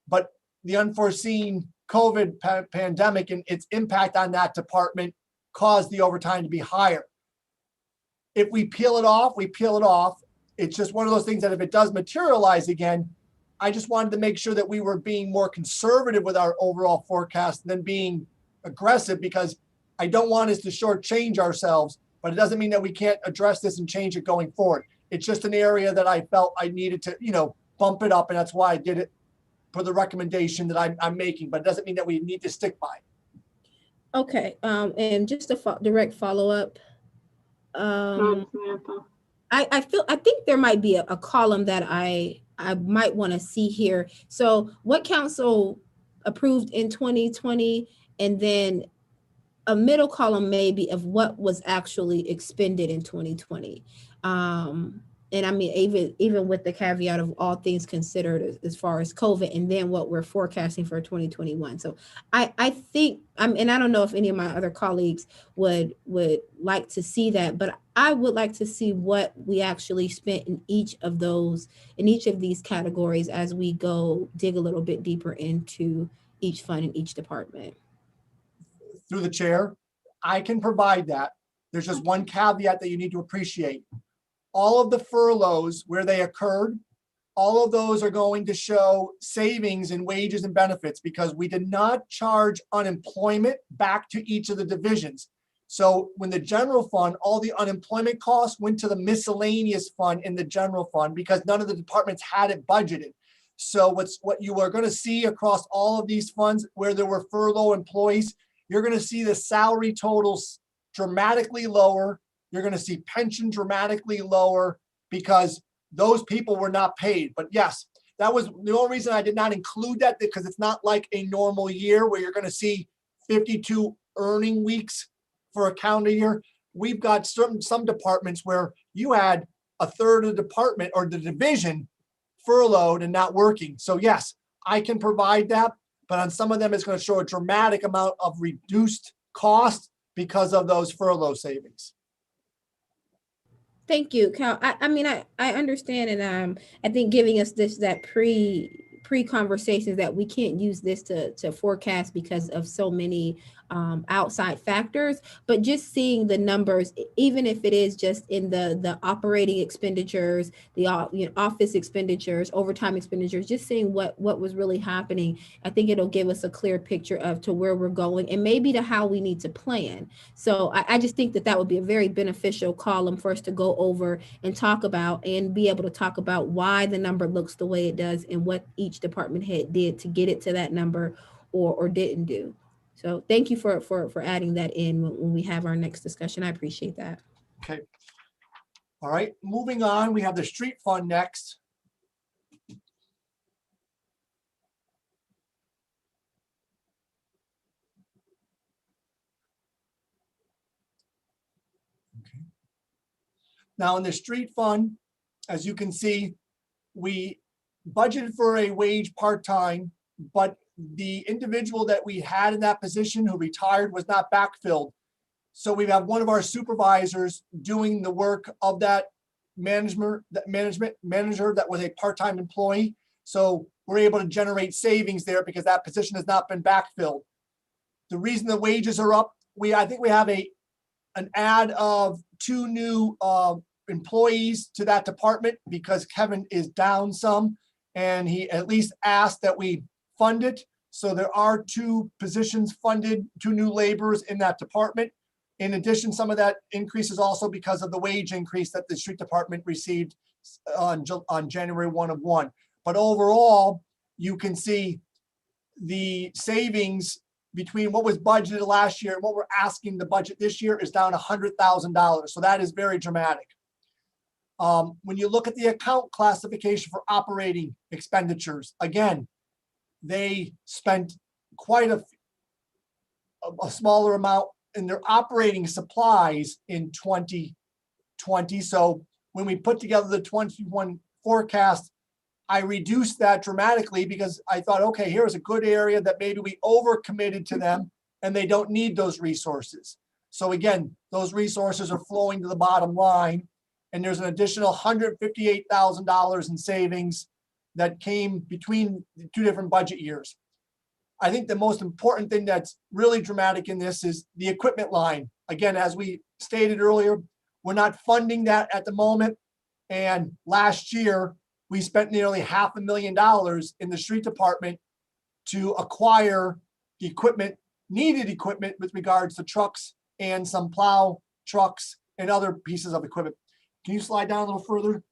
But the unforeseen COVID pandemic and its impact on that department caused the overtime to be higher. If we peel it off, we peel it off. It's just one of those things that if it does materialize again, I just wanted to make sure that we were being more conservative with our overall forecast than being aggressive, because I don't want us to shortchange ourselves, but it doesn't mean that we can't address this and change it going forward. It's just an area that I felt I needed to, bump it up, and that's why I did it for the recommendation that I'm making, but it doesn't mean that we need to stick by it. Okay, and just a direct follow-up. Samantha. I think there might be a column that I might want to see here. So what council approved in 2020, and then a middle column maybe of what was actually expended in 2020. And I mean, even with the caveat of all things considered as far as COVID, and then what we're forecasting for 2021. So I think, and I don't know if any of my other colleagues would like to see that, but I would like to see what we actually spent in each of these categories as we go dig a little bit deeper into each fund in each department. Through the chair, I can provide that. There's just one caveat that you need to appreciate. All of the furloughs where they occurred, all of those are going to show savings in wages and benefits because we did not charge unemployment back to each of the divisions. So when the general fund, all the unemployment costs went to the miscellaneous fund in the general fund because none of the departments had it budgeted. So what you are going to see across all of these funds where there were furlough employees, you're going to see the salary totals dramatically lower. You're going to see pension dramatically lower because those people were not paid. But yes, that was the only reason I did not include that, because it's not like a normal year where you're going to see 52 earning weeks for a calendar year. We've got some departments where you had a third of the department or the division furloughed and not working. So yes, I can provide that, but on some of them, it's going to show a dramatic amount of reduced cost because of those furlough savings. Thank you, Cal. I mean, I understand, and I think giving us that pre conversations that we can't use this to forecast because of so many outside factors, but just seeing the numbers, even if it is just in the operating expenditures, the office expenditures, overtime expenditures, just seeing what was really happening, I think it'll give us a clear picture of to where we're going and maybe to how we need to plan. So I just think that would be a very beneficial column for us to go over and talk about and be able to talk about why the number looks the way it does and what each department head did to get it to that number or didn't do. So thank you for adding that in when we have our next discussion. I appreciate that. Okay. All right, moving on, we have the street fund next. Okay. Now in the street fund, as you can see, we budgeted for a wage part-time, but the individual that we had in that position who retired was not backfilled. So we have one of our supervisors doing the work of that management manager that was a part-time employee. So we're able to generate savings there because that position has not been backfilled. The reason the wages are up, I think we have an add of 2 new employees to that department because Kevin is down some, and he at least asked that we fund it. So there are 2 positions funded, 2 new laborers in that department. In addition, some of that increase is also because of the wage increase that the street department received on January 1. But overall, you can see the savings between what was budgeted last year and what we're asking the budget this year is down $100,000. So that is very dramatic. When you look at the account classification for operating expenditures, again, they spent quite a smaller amount in their operating supplies in 2020. So when we put together the 21 forecast, I reduced that dramatically because I thought, okay, here's a good area that maybe we overcommitted to them and they don't need those resources. So again, those resources are flowing to the bottom line, and there's an additional $158,000 in savings that came between the 2 different budget years. I think the most important thing that's really dramatic in this is the equipment line. Again, as we stated earlier, we're not funding that at the moment. And last year, we spent nearly $500,000 in the street department to acquire the needed equipment with regards to trucks and some plow trucks and other pieces of equipment. Can you slide down a little further,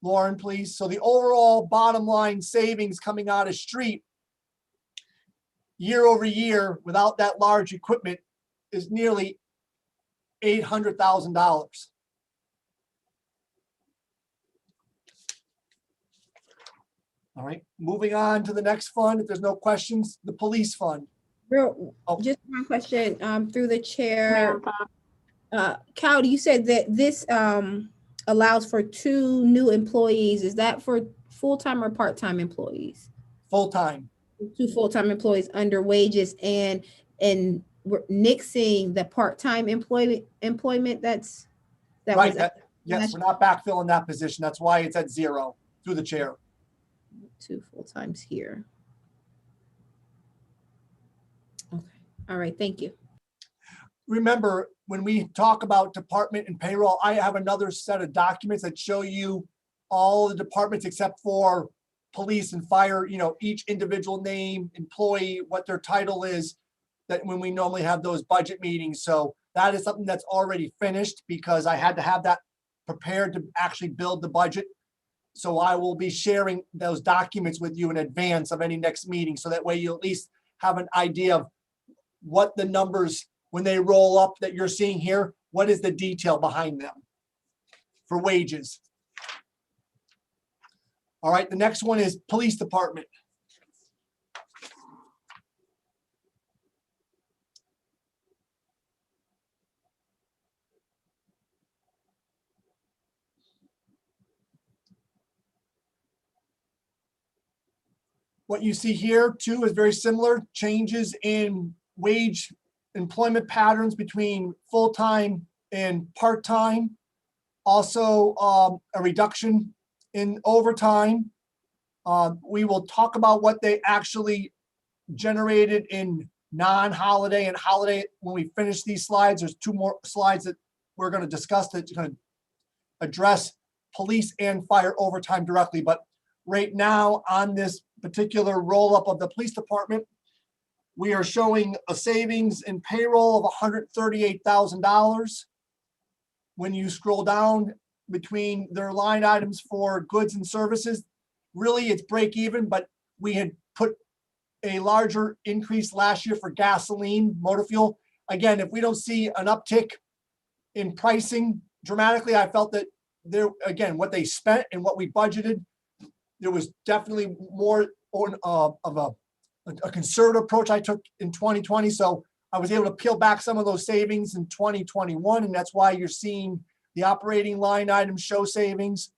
Lauren, please? So the overall bottom line savings coming out of street year over year without that large equipment is nearly $800,000. All right, moving on to the next fund. If there's no questions, the police fund. Just one question through the chair. Cal, you said that this allows for 2 new employees. Is that for full-time or part-time employees? Full-time. 2 full-time employees under wages, and we're nixing the part-time employment that's right. Yes, we're not backfilling that position. That's why it's at 0 through the chair. 2 full-times here. Okay. All right. Thank you. Remember, when we talk about department and payroll, I have another set of documents that show you all the departments except for police and fire, each individual name, employee, what their title is, that when we normally have those budget meetings. So that is something that's already finished because I had to have that prepared to actually build the budget. So I will be sharing those documents with you in advance of any next meeting. So that way you at least have an idea of what the numbers, when they roll up that you're seeing here, what is the detail behind them for wages. All right, the next one is police department. What you see here too is very similar, changes in wage employment patterns between full-time and part-time. Also, a reduction in overtime. We will talk about what they actually generated in non-holiday and holiday when we finish these slides. There's 2 more slides that we're going to discuss that's going to address police and fire overtime directly. But right now on this particular roll-up of the police department, we are showing a savings in payroll of $138,000. When you scroll down between their line items for goods and services, really it's break even, but we had put a larger increase last year for gasoline, motor fuel. Again, if we don't see an uptick in pricing dramatically, I felt that there, again, what they spent and what we budgeted, there was definitely more of a conservative approach I took in 2020. So I was able to peel back some of those savings in 2021, and that's why you're seeing the operating line items show savings.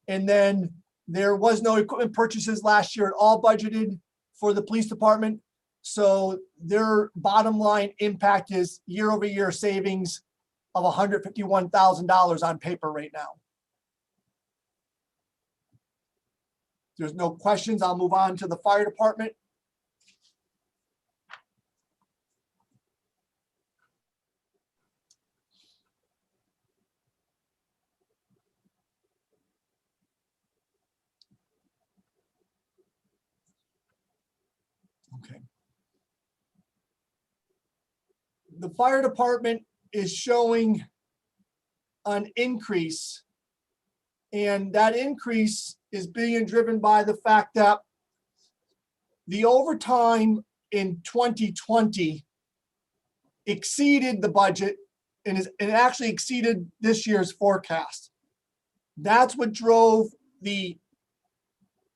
And then there was no equipment purchases last year at all budgeted for the police department. So their bottom line impact is year-over-year savings of $151,000 on paper right now. There's no questions. I'll move on to the fire department. Okay. The fire department is showing an increase, and that increase is being driven by the fact that the overtime in 2020 exceeded the budget and actually exceeded this year's forecast. That's what drove the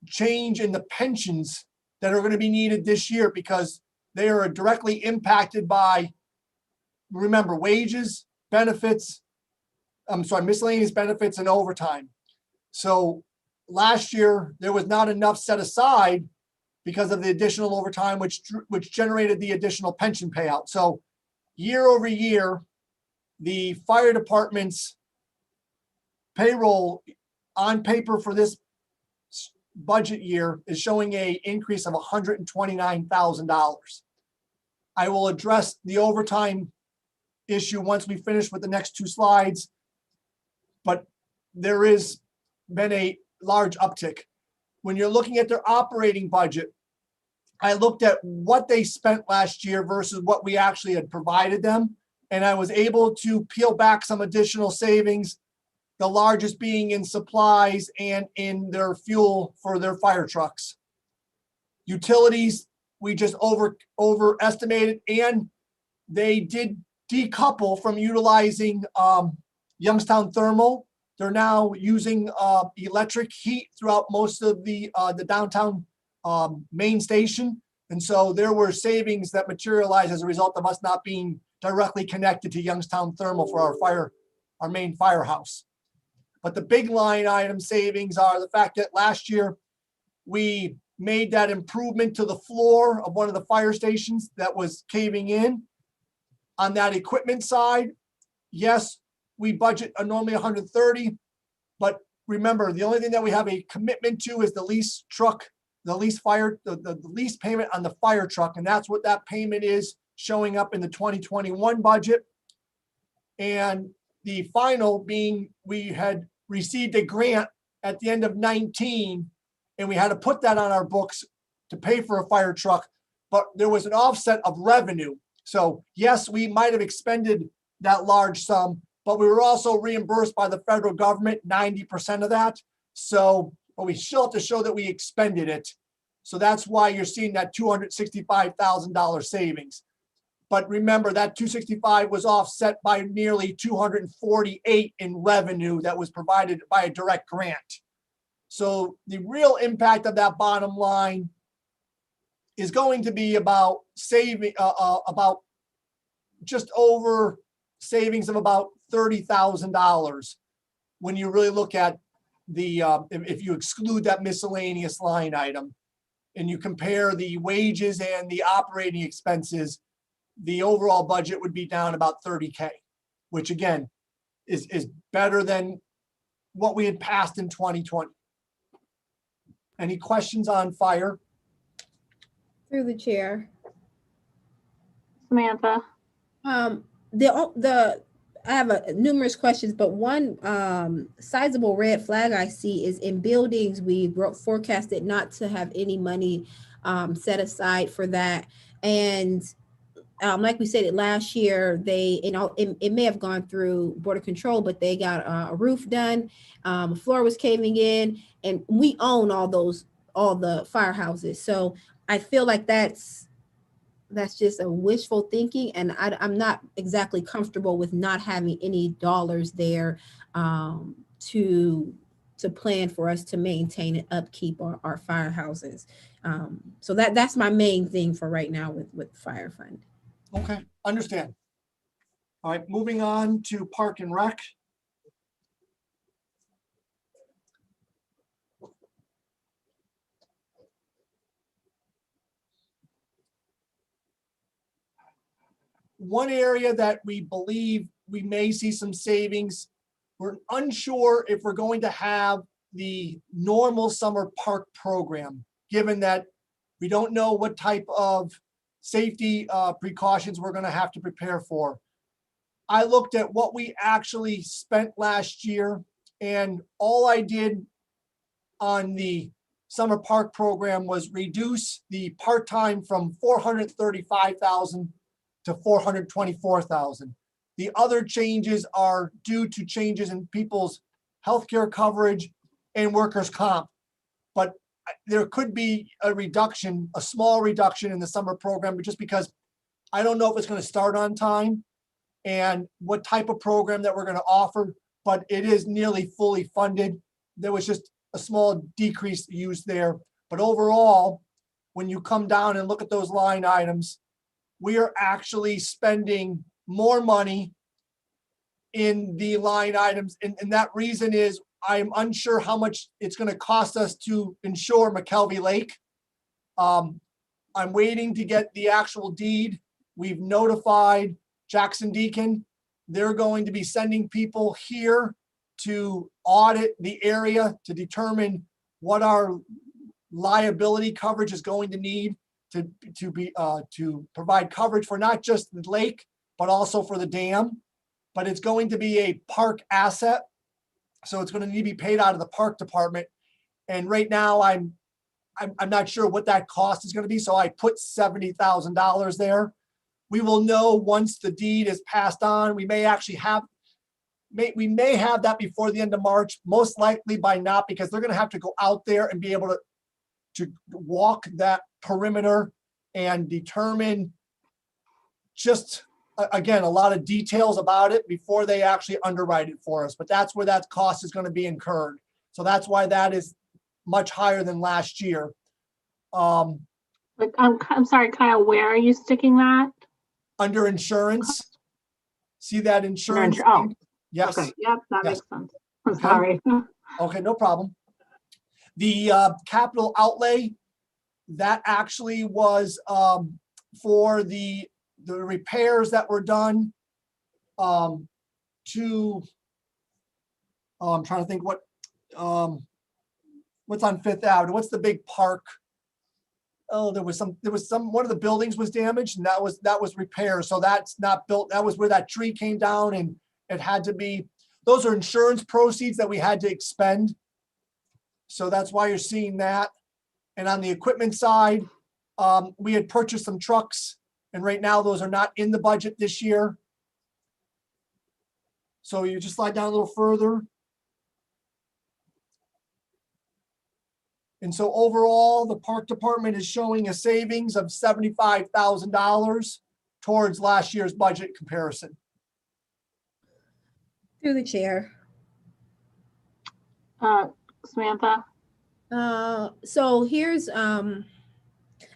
change in the pensions that are going to be needed this year, because they are directly impacted by, remember, wages, benefits, miscellaneous benefits and overtime. So last year, there was not enough set aside because of the additional overtime, which generated the additional pension payout. So year over year, the fire department's payroll on paper for this budget year is showing an increase of $129,000. I will address the overtime issue once we finish with the next 2 slides, but there has been a large uptick. When you're looking at their operating budget, I looked at what they spent last year versus what we actually had provided them, and I was able to peel back some additional savings, the largest being in supplies and in their fuel for their fire trucks. Utilities, we just overestimated, and they did decouple from utilizing Youngstown Thermal. They're now using electric heat throughout most of the downtown main station. And so there were savings that materialized as a result of us not being directly connected to Youngstown Thermal for our main firehouse. But the big line item savings are the fact that last year we made that improvement to the floor of one of the fire stations that was caving in. On that equipment side, yes, we budget normally 130, but remember, the only thing that we have a commitment to is the lease truck, the lease payment on the fire truck, and that's what that payment is showing up in the 2021 budget. And the final being, we had received a grant at the end of 19, and we had to put that on our books to pay for a fire truck, but there was an offset of revenue. So yes, we might have expended that large sum, but we were also reimbursed by the federal government 90% of that. So, but we still have to show that we expended it. So that's why you're seeing that $265,000 savings. But remember, that 265 was offset by nearly 248 in revenue that was provided by a direct grant. So the real impact of that bottom line is going to be about saving about just over savings of about $30,000 when you really look at the if you exclude that miscellaneous line item and you compare the wages and the operating expenses, the overall budget would be down about 30K, which again, is better than what we had passed in 2020. Any questions on fire? Through the chair. Samantha? I have numerous questions, but one sizable red flag I see is in buildings. We forecasted not to have any money set aside for that, and like we said it last year, it may have gone through border control, but they got a roof done, floor was caving in, and we own all the firehouses. So I feel like that's just a wishful thinking, and I'm not exactly comfortable with not having any dollars there to plan for us to maintain and upkeep our firehouses. So that's my main thing for right now with fire fund. Okay, understand. All right, moving on to Park and Rec. One area that we believe we may see some savings, we're unsure if we're going to have the normal summer park program, given that we don't know what type of safety precautions we're going to have to prepare for. I looked at what we actually spent last year, and all I did on the summer park program was reduce the part-time from 435,000 to 424,000. The other changes are due to changes in people's healthcare coverage and workers' comp. But there could be a reduction, a small reduction in the summer program, just because I don't know if it's going to start on time and what type of program that we're going to offer, but it is nearly fully funded. There was just a small decrease used there. But overall, when you come down and look at those line items, we are actually spending more money in the line items. And that reason is I'm unsure how much it's going to cost us to insure McKelvey Lake. I'm waiting to get the actual deed. We've notified Jackson Deacon. They're going to be sending people here to audit the area to determine what our liability coverage is going to need to provide coverage for not just the lake, but also for the dam. But it's going to be a park asset. So it's going to need to be paid out of the park department. And right now I'm not sure what that cost is going to be. So I put $70,000 there. We will know once the deed is passed on. We may actually have, we may have that before the end of March, most likely by not, because they're going to have to go out there and be able to walk that perimeter and determine just, again, a lot of details about it before they actually underwrite it for us. But that's where that cost is going to be incurred. So that's why that is much higher than last year. I'm sorry, Kyle, where are you sticking that? Under insurance. See that insurance? Oh, yes. okay. Yep, that Yes. makes sense. I'm sorry. Okay, no problem. The capital outlay, that actually was for the repairs that were done to, I'm trying to think what's on Fifth Avenue. What's the big park? Oh, there was some, one of the buildings was damaged, and that was repaired. So that's not built. That was where that tree came down, and it had to be, those are insurance proceeds that we had to expend. So that's why you're seeing that. And on the equipment side, we had purchased some trucks, and right now those are not in the budget this year. So you just slide down a little further. And so overall, the park department is showing a savings of $75,000 towards last year's budget comparison. Through the chair. Samantha? So here's,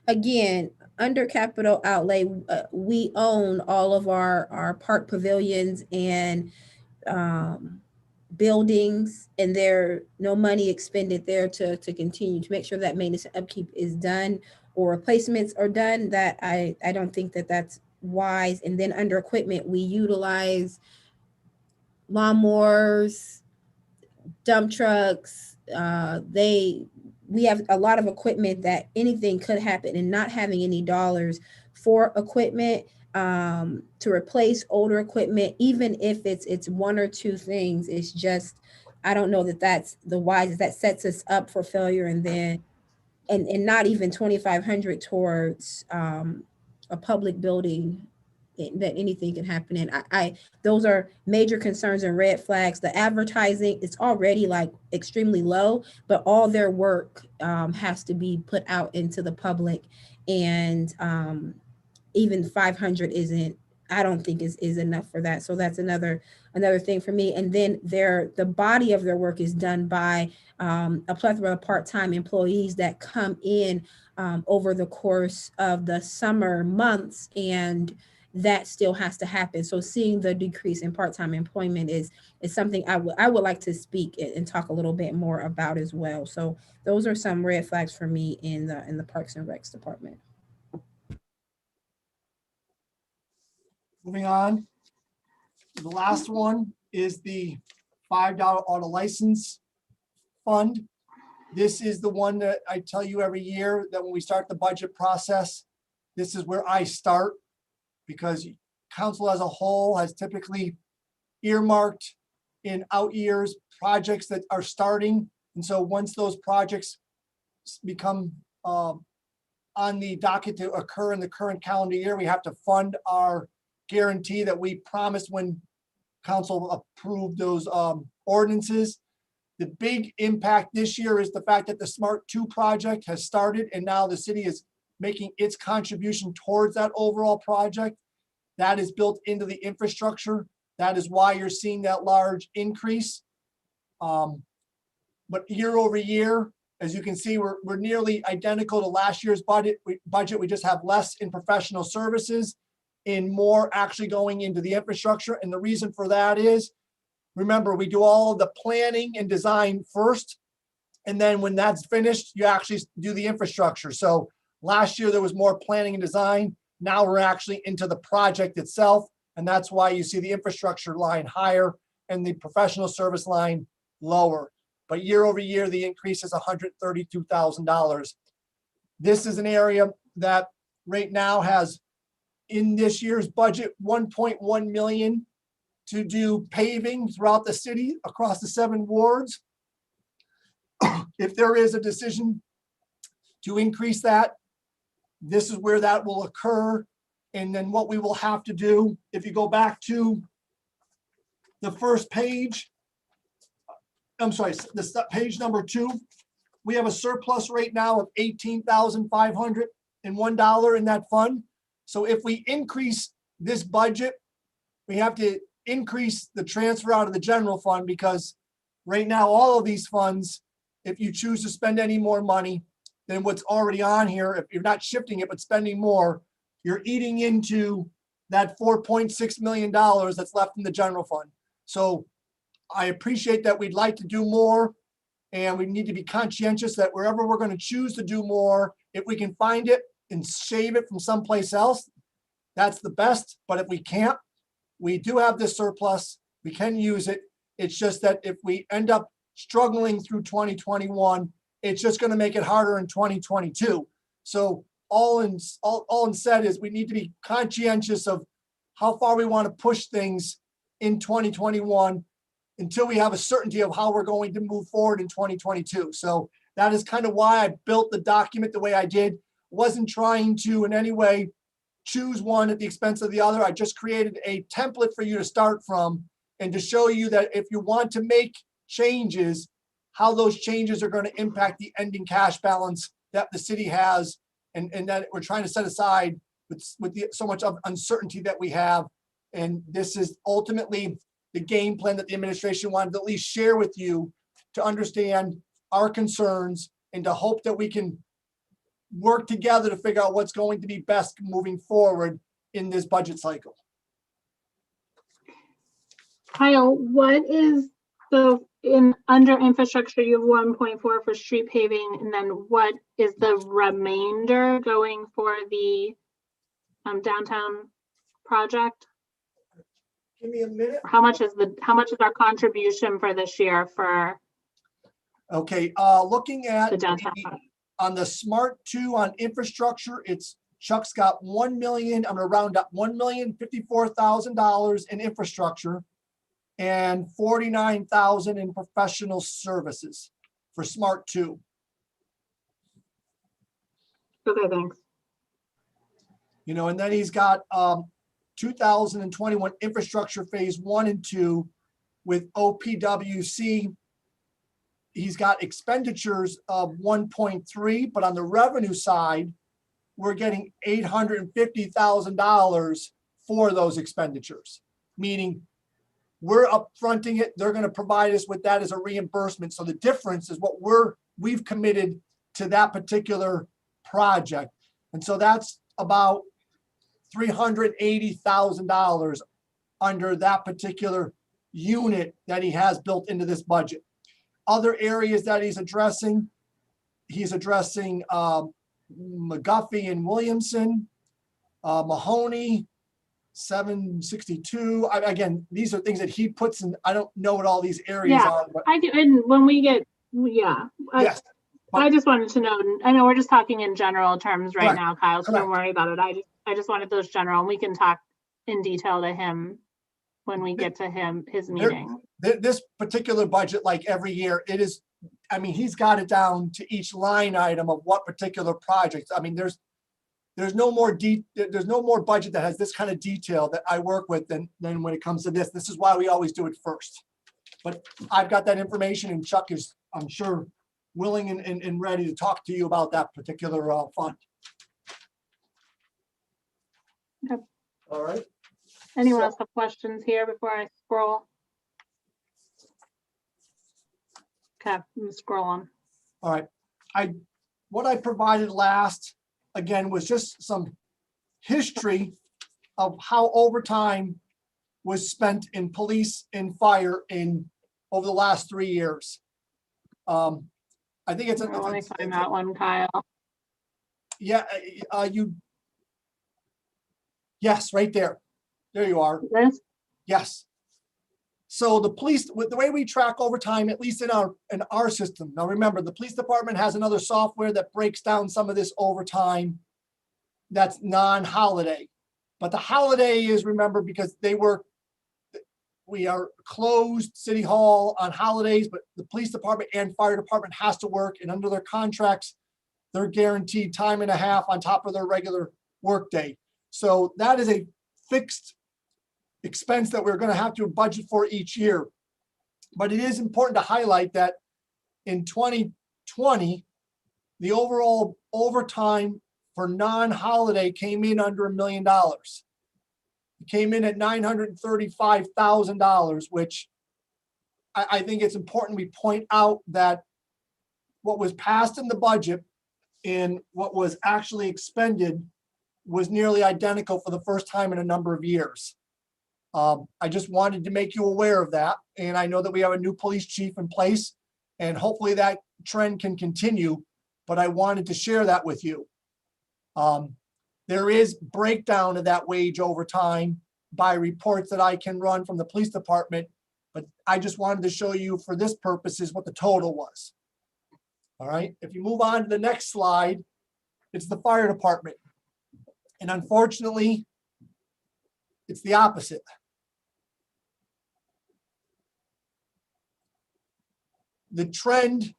again, under capital outlay, we own all of our park pavilions and buildings, and there no money expended there to continue to make sure that maintenance and upkeep is done or replacements are done. That I don't think that that's wise. And then under equipment, we utilize lawnmowers, dump trucks. We have a lot of equipment that anything could happen, and not having any dollars for equipment to replace older equipment, even if it's one or two things, it's just, I don't know that that's the wisest. That sets us up for failure, and then and not even 2,500 towards a public building that anything can happen in. I those are major concerns and red flags. The advertising, it's already like extremely low, but all their work has to be put out into the public, and even 500 isn't, I don't think is enough for that. So that's another thing for me. And then the body of their work is done by a plethora of part-time employees that come in over the course of the summer months, and that still has to happen. So seeing the decrease in part-time employment is something I would like to speak and talk a little bit more about as well. So those are some red flags for me in the Parks and Recs department. Moving on. The last one is the $5 auto license fund. This is the one that I tell you every year that when we start the budget process, this is where I start, because council as a whole has typically earmarked in out years projects that are starting. And so once those projects become on the docket to occur in the current calendar year, we have to fund our guarantee that we promised when council approved those ordinances. The big impact this year is the fact that the Smart 2 project has started, and now the city is making its contribution towards that overall project. That is built into the infrastructure. That is why you're seeing that large increase. But year over year, as you can see, we're nearly identical to last year's budget. We just have less in professional services and more actually going into the infrastructure. And the reason for that is, remember, we do all of the planning and design first. And then when that's finished, you actually do the infrastructure. So last year there was more planning and design. Now we're actually into the project itself. And that's why you see the infrastructure line higher and the professional service line lower. But year over year, the increase is $132,000. This is an area that right now has, in this year's budget, 1.1 million to do paving throughout the city across the 7 wards. If there is a decision to increase that, this is where that will occur. And then what we will have to do, if you go back to the first page, I'm sorry, the page number 2, we have a surplus right now of $18,501 in that fund. So if we increase this budget, we have to increase the transfer out of the general fund, because right now, all of these funds, if you choose to spend any more money than what's already on here, if you're not shifting it, but spending more, you're eating into that $4.6 million that's left in the general fund. So I appreciate that we'd like to do more, and we need to be conscientious that wherever we're going to choose to do more, if we can find it and save it from someplace else, that's the best. But if we can't, we do have this surplus, we can use it. It's just that if we end up struggling through 2021, it's just going to make it harder in 2022. So all in said is we need to be conscientious of how far we want to push things in 2021 until we have a certainty of how we're going to move forward in 2022. So that is kind of why I built the document the way I did. Wasn't trying to in any way choose one at the expense of the other. I just created a template for you to start from, and to show you that if you want to make changes, how those changes are going to impact the ending cash balance that the city has, and that we're trying to set aside with so much of uncertainty that we have. And this is ultimately the game plan that the administration wanted to at least share with you, to understand our concerns and to hope that we can work together to figure out what's going to be best moving forward in this budget cycle. Kyle, what is under infrastructure, you have 1.4 for street paving, and then what is the remainder going for the downtown project? Give me a minute. How much is our contribution for this year for Okay, looking at the downtown the- fund? on the Smart 2 on infrastructure, Chuck's got 1 million, I'm gonna round up, $1,054,000 in infrastructure and 49,000 in professional services for Smart 2. Okay, thanks. You know, and then he's got 2021 infrastructure phase 1 and 2 with OPWC. He's got expenditures of 1.3, but on the revenue side, we're getting $850,000 for those expenditures, meaning we're upfronting it. They're going to provide us with that as a reimbursement. So the difference is what we've committed to that particular project. And so that's about $380,000 under that particular unit that he has built into this budget. Other areas that he's addressing McGuffey and Williamson, Mahoney, 762. Again, these are things that he puts in. I don't know what all these areas Yeah, are, but I do, and when we get, yeah. yes. I just wanted to know, I know we're just talking in general terms right Correct, now, Kyle, so don't correct. worry about it. I just wanted those general, and we can talk in detail to him when we get to his meeting. This particular budget, like every year, it is, I mean, he's got it down to each line item of what particular projects. I mean, there's no more budget that has this kind of detail that I work with than when it comes to this. This is why we always do it first. But I've got that information, and Chuck is, I'm sure, willing and ready to talk to you about that particular fund. Okay. All right. Anyone So- else have questions here before I scroll? Okay, I'm scrolling. All right. What I provided last, again, was just some history of how overtime was spent in police and fire over the last 3 years. I think it's, Let me find that one, Kyle. yeah, yes, right there. There you are. This? Yes. So the police, with the way we track overtime, at least in our system. Now remember, the police department has another software that breaks down some of this overtime that's non-holiday. But the holiday is, remember, because we are closed City Hall on holidays, but the police department and fire department has to work, and under their contracts, they're guaranteed time and a half on top of their regular workday. So that is a fixed expense that we're going to have to budget for each year. But it is important to highlight that in 2020, the overall overtime for non-holiday came in under $1 million. It came in at $935,000, which I think it's important we point out that what was passed in the budget and what was actually expended was nearly identical for the first time in a number of years. I just wanted to make you aware of that. And I know that we have a new police chief in place, and hopefully that trend can continue, but I wanted to share that with you. There is breakdown of that wage overtime by reports that I can run from the police department, but I just wanted to show you for this purposes what the total was. All right, if you move on to the next slide, it's the fire department. And unfortunately, it's the opposite. The trend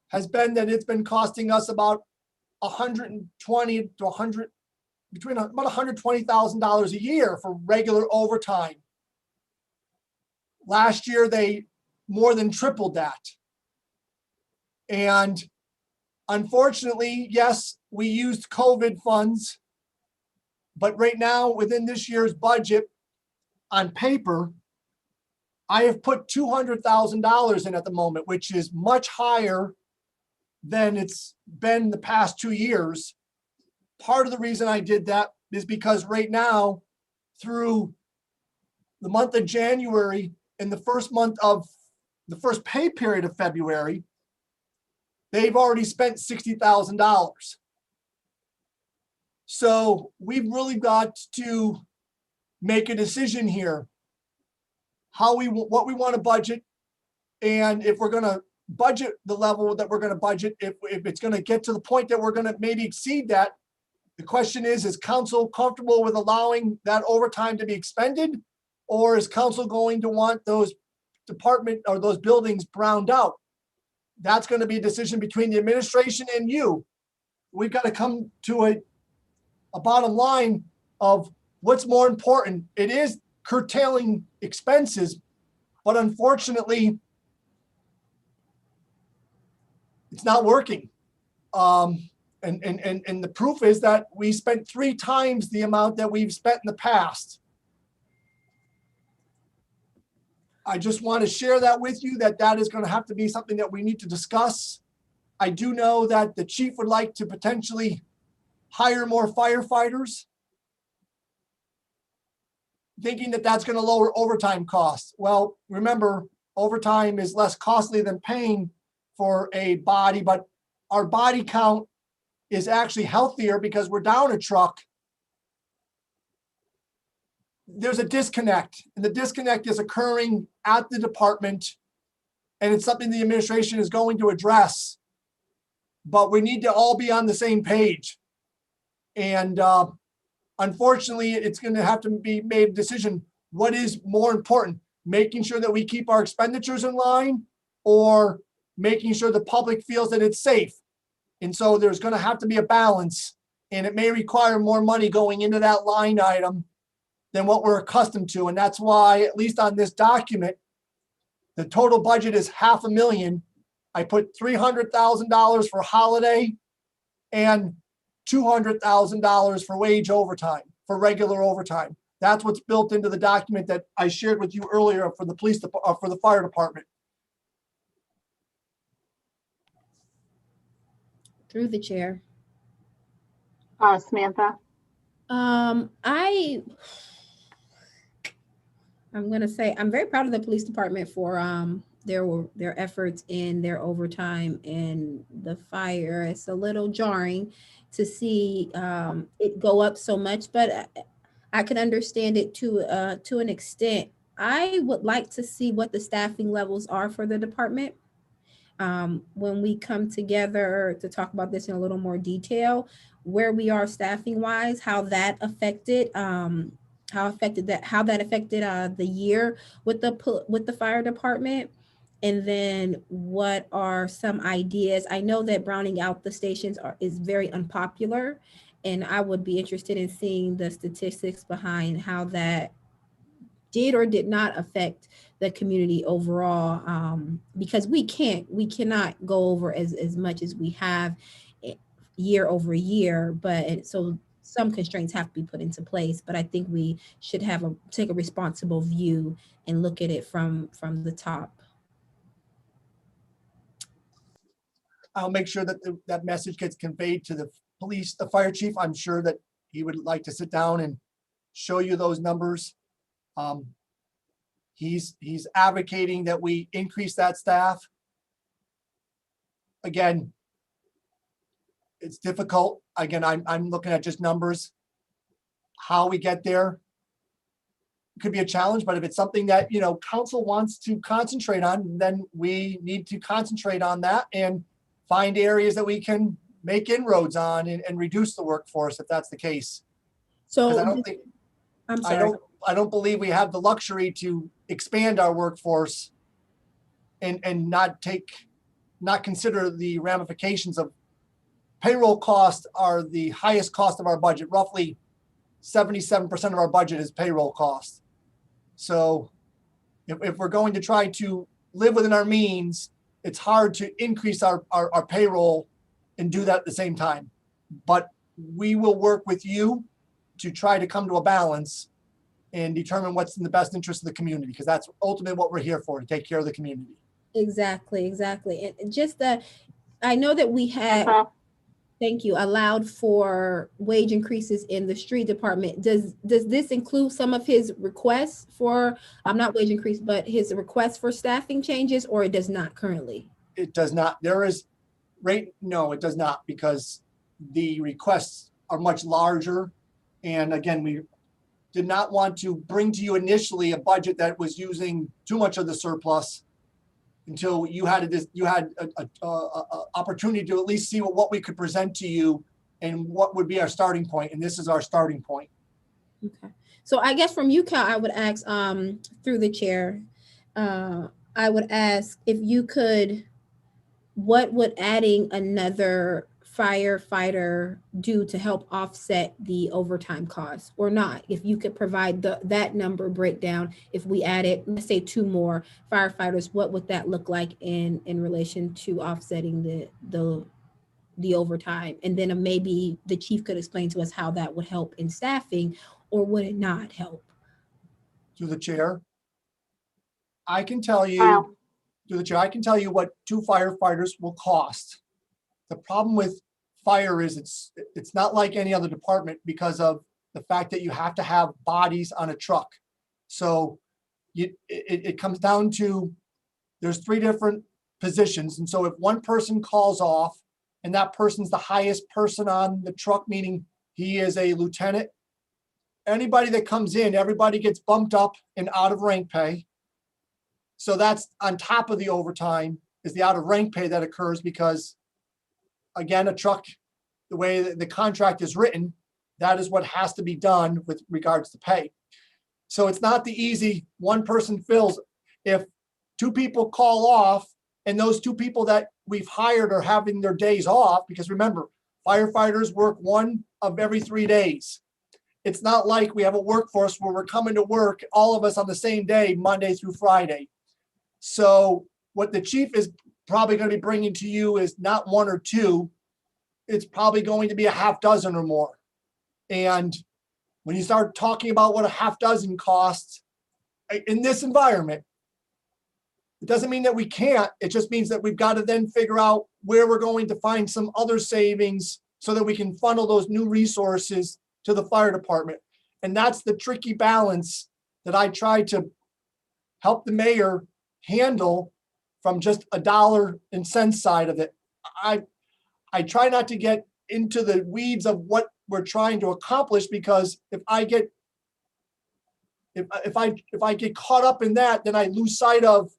has been that it's been costing us about $120,000 to between about $120,000 a year for regular overtime. Last year, they more than tripled that. And unfortunately, yes, we used COVID funds, but right now within this year's budget on paper, I have put $200,000 in at the moment, which is much higher than it's been the past 2 years. Part of the reason I did that is because right now, through the month of January and the first pay period of February, they've already spent $60,000. So we've really got to make a decision here. what we want to budget. And if we're going to budget the level that we're going to budget, if it's going to get to the point that we're going to maybe exceed that, the question is council comfortable with allowing that overtime to be expended? Or is council going to want those department or those buildings browned out? That's going to be a decision between the administration and you. We've got to come to a bottom line of what's more important. It is curtailing expenses, but unfortunately, it's not working. And the proof is that we spent 3 times the amount that we've spent in the past. I just want to share that with you, that is going to have to be something that we need to discuss. I do know that the chief would like to potentially hire more firefighters, thinking that that's going to lower overtime costs. Well, remember, overtime is less costly than paying for a body, but our body count is actually healthier because we're down a truck. There's a disconnect, and the disconnect is occurring at the department, and it's something the administration is going to address. But we need to all be on the same page. And unfortunately, it's going to have to be made a decision. What is more important? Making sure that we keep our expenditures in line, or making sure the public feels that it's safe? And so there's going to have to be a balance, and it may require more money going into that line item than what we're accustomed to. And that's why, at least on this document, the total budget is $500,000. I put $300,000 for holiday and $200,000 for wage overtime, for regular overtime. That's what's built into the document that I shared with you earlier for the for the fire department. Through the chair. Samantha. I'm going to say I'm very proud of the police department for their efforts in their overtime and the fire. It's a little jarring to see it go up so much, but I can understand it to an extent. I would like to see what the staffing levels are for the department. When we come together to talk about this in a little more detail, where we are staffing wise, how that affected the year with the fire department, and then what are some ideas. I know that browning out the stations is very unpopular, and I would be interested in seeing the statistics behind how that did or did not affect the community overall, because we cannot go over as much as we have year over year, but so some constraints have to be put into place. But I think we should take a responsible view and look at it from the top. I'll make sure that that message gets conveyed to the fire chief. I'm sure that he would like to sit down and show you those numbers. He's advocating that we increase that staff. Again, it's difficult. Again, I'm looking at just numbers. How we get there could be a challenge, but if it's something that, council wants to concentrate on, then we need to concentrate on that and find areas that we can make inroads on and reduce the workforce if that's the case. So I don't believe we have the luxury to expand our workforce and not consider the ramifications of payroll costs are the highest cost of our budget. Roughly 77% of our budget is payroll costs. So if we're going to try to live within our means, it's hard to increase our payroll and do that at the same time. But we will work with you to try to come to a balance and determine what's in the best interest of the community, because that's ultimately what we're here for, to take care of the community. Exactly. And just I know that we had, thank you, allowed for wage increases in the street department. Does this include some of his requests for, not wage increase, but his requests for staffing changes, or it does not currently? It does not. No, it does not, because the requests are much larger. And again, did not want to bring to you initially a budget that was using too much of the surplus until you had a opportunity to at least see what we could present to you and what would be our starting point. And this is our starting point. Okay. So I guess from you, Cal, I would ask, through the chair, I would ask if you could, what would adding another firefighter do to help offset the overtime costs, or not? If you could provide that number breakdown, if we added, let's say 2 more firefighters, what would that look like in relation to offsetting the overtime? And then maybe the chief could explain to us how that would help in staffing, or would it not help? To the chair, I can tell you, Kyle. to the chair, I can tell you what 2 firefighters will cost. The problem with fire is it's not like any other department because of the fact that you have to have bodies on a truck. So it comes down to, there's 3 different positions. And so if one person calls off and that person's the highest person on the truck, meaning he is a lieutenant, anybody that comes in, everybody gets bumped up and out of rank pay. So that's on top of the overtime is the out of rank pay that occurs because, again, a truck, the way that the contract is written, that is what has to be done with regards to pay. So it's not the easy one person fills. If 2 people call off and those 2 people that we've hired are having their days off, because remember, firefighters work 1 of every 3 days. It's not like we have a workforce where we're coming to work, all of us on the same day, Monday through Friday. So what the chief is probably going to be bringing to you is not 1 or 2. It's probably going to be a half dozen or more. And when you start talking about what a half dozen costs in this environment, it doesn't mean that we can't. It just means that we've got to then figure out where we're going to find some other savings so that we can funnel those new resources to the fire department. And that's the tricky balance that I try to help the mayor handle from just a dollar and cents side of it. I try not to get into the weeds of what we're trying to accomplish, because if I get caught up in that, then I lose sight of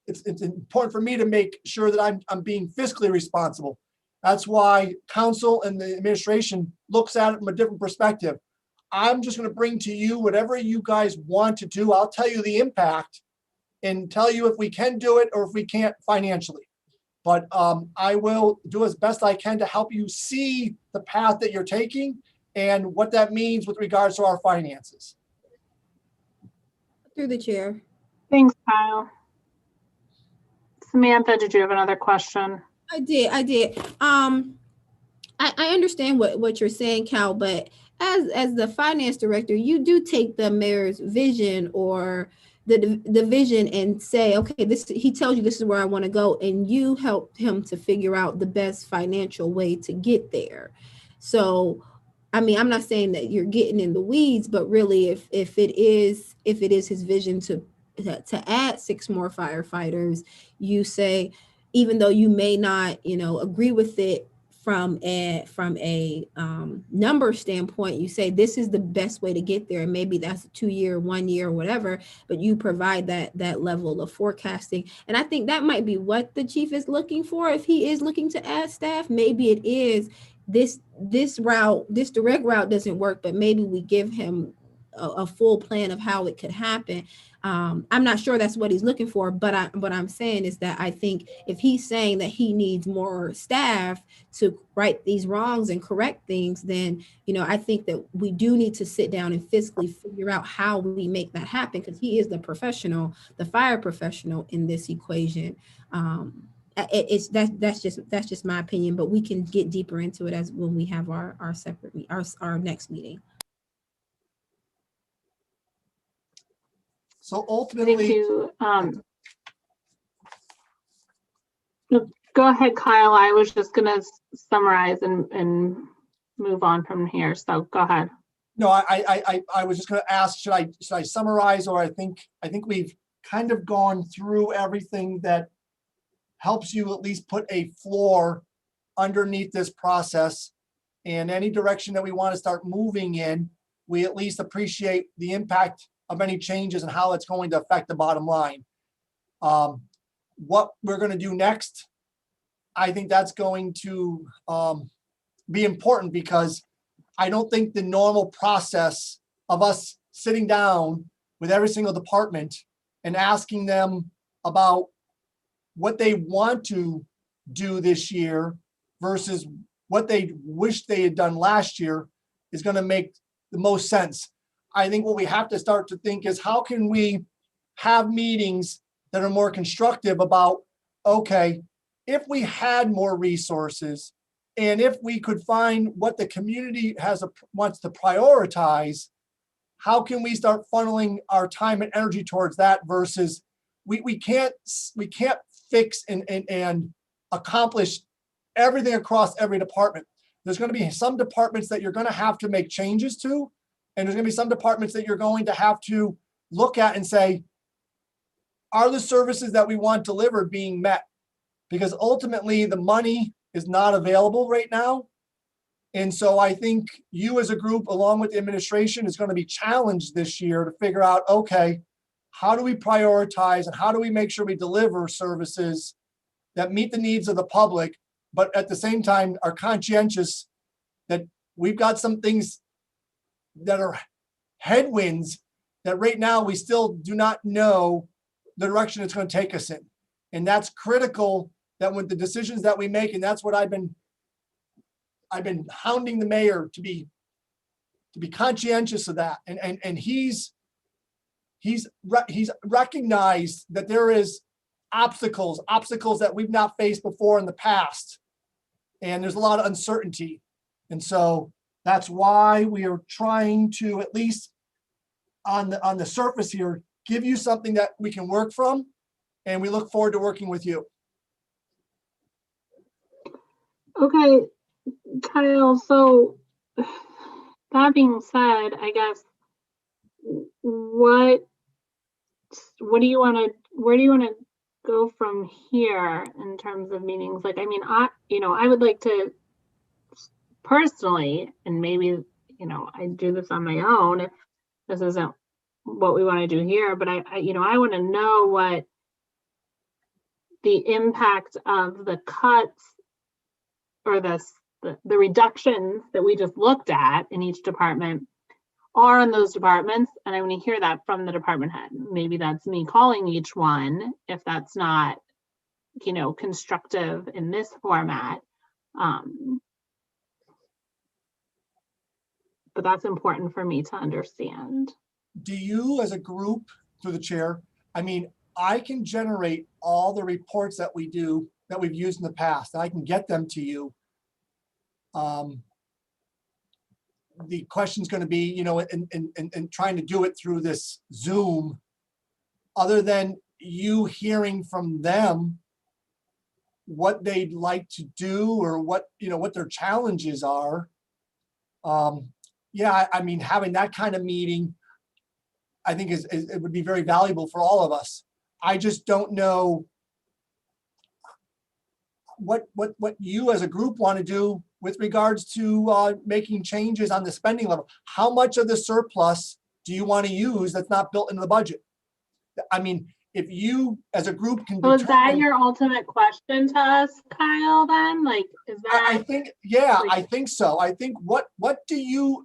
it's important for me to make sure that I'm being fiscally responsible. That's why council and the administration looks at it from a different perspective. I'm just going to bring to you whatever you guys want to do. I'll tell you the impact and tell you if we can do it or if we can't financially. But I will do as best I can to help you see the path that you're taking and what that means with regards to our finances. Through the chair. Thanks, Kyle. Samantha, did you have another question? I did. I understand what you're saying, Cal, but as the finance director, you do take the mayor's vision or the vision and say, okay, he tells you this is where I want to go, and you help him to figure out the best financial way to get there. So, I mean, I'm not saying that you're getting in the weeds, but really, if it is his vision to add 6 more firefighters, you say, even though you may not, agree with it from a number standpoint, you say this is the best way to get there, and maybe that's a 2-year, 1 year, whatever, but you provide that level of forecasting. And I think that might be what the chief is looking for. If he is looking to add staff, maybe it is this direct route doesn't work, but maybe we give him a full plan of how it could happen. I'm not sure that's what he's looking for, but what I'm saying is that I think if he's saying that he needs more staff to right these wrongs and correct things, then, I think that we do need to sit down and fiscally figure out how we make that happen, because he is the fire professional in this equation. That's just my opinion, but we can get deeper into it as when we have our next meeting. So ultimately, Thank you. Go ahead, Kyle. I was just going to summarize and move on from here. So go ahead. No, I was just going to ask, should I summarize, or I think we've kind of gone through everything that helps you at least put a floor underneath this process, and any direction that we want to start moving in. we at least appreciate the impact of any changes and how it's going to affect the bottom line. What we're going to do next, I think that's going to be important, because I don't think the normal process of us sitting down with every single department and asking them about what they want to do this year versus what they wish they had done last year is going to make the most sense. I think what we have to start to think is, how can we have meetings that are more constructive about, okay, if we had more resources and if we could find what the community wants to prioritize, how can we start funneling our time and energy towards that versus we can't fix and accomplish everything across every department. There's going to be some departments that you're going to have to make changes to, and there's going to be some departments that you're going to have to look at and say, are the services that we want delivered being met? Because ultimately the money is not available right now. And so I think you as a group, along with the administration, is going to be challenged this year to figure out, okay, how do we prioritize and how do we make sure we deliver services that meet the needs of the public, but at the same time are conscientious that we've got some things that are headwinds that right now we still do not know the direction it's going to take us in. And that's critical, that with the decisions that we make, and that's what I've been hounding the mayor to be conscientious of that. And he's recognized that there is obstacles that we've not faced before in the past. And there's a lot of uncertainty. And so that's why we are trying to, at least on the surface here, give you something that we can work from. And we look forward to working with you. Okay, Kyle, so that being said, I guess, where do you want to go from here in terms of meetings? Like, I mean, I would like to personally, and maybe, I do this on my own if this isn't what we want to do here, but I want to know what the impact of the cuts or the reductions that we just looked at in each department are in those departments. And I want to hear that from the department head. Maybe that's me calling each one if that's not, constructive in this format. But that's important for me to understand. Do you, as a group, through the chair, I can generate all the reports that we do, that we've used in the past. I can get them to you. The question's going to be, and trying to do it through this Zoom, other than you hearing from them what they'd like to do or what their challenges are. Having that kind of meeting, I think it would be very valuable for all of us. I just don't know what you as a group want to do with regards to making changes on the spending level. How much of the surplus do you want to use that's not built into the budget? If you as a group can So is that your ultimate question to us, Kyle, then? Like, is that? I think so. I think what do you,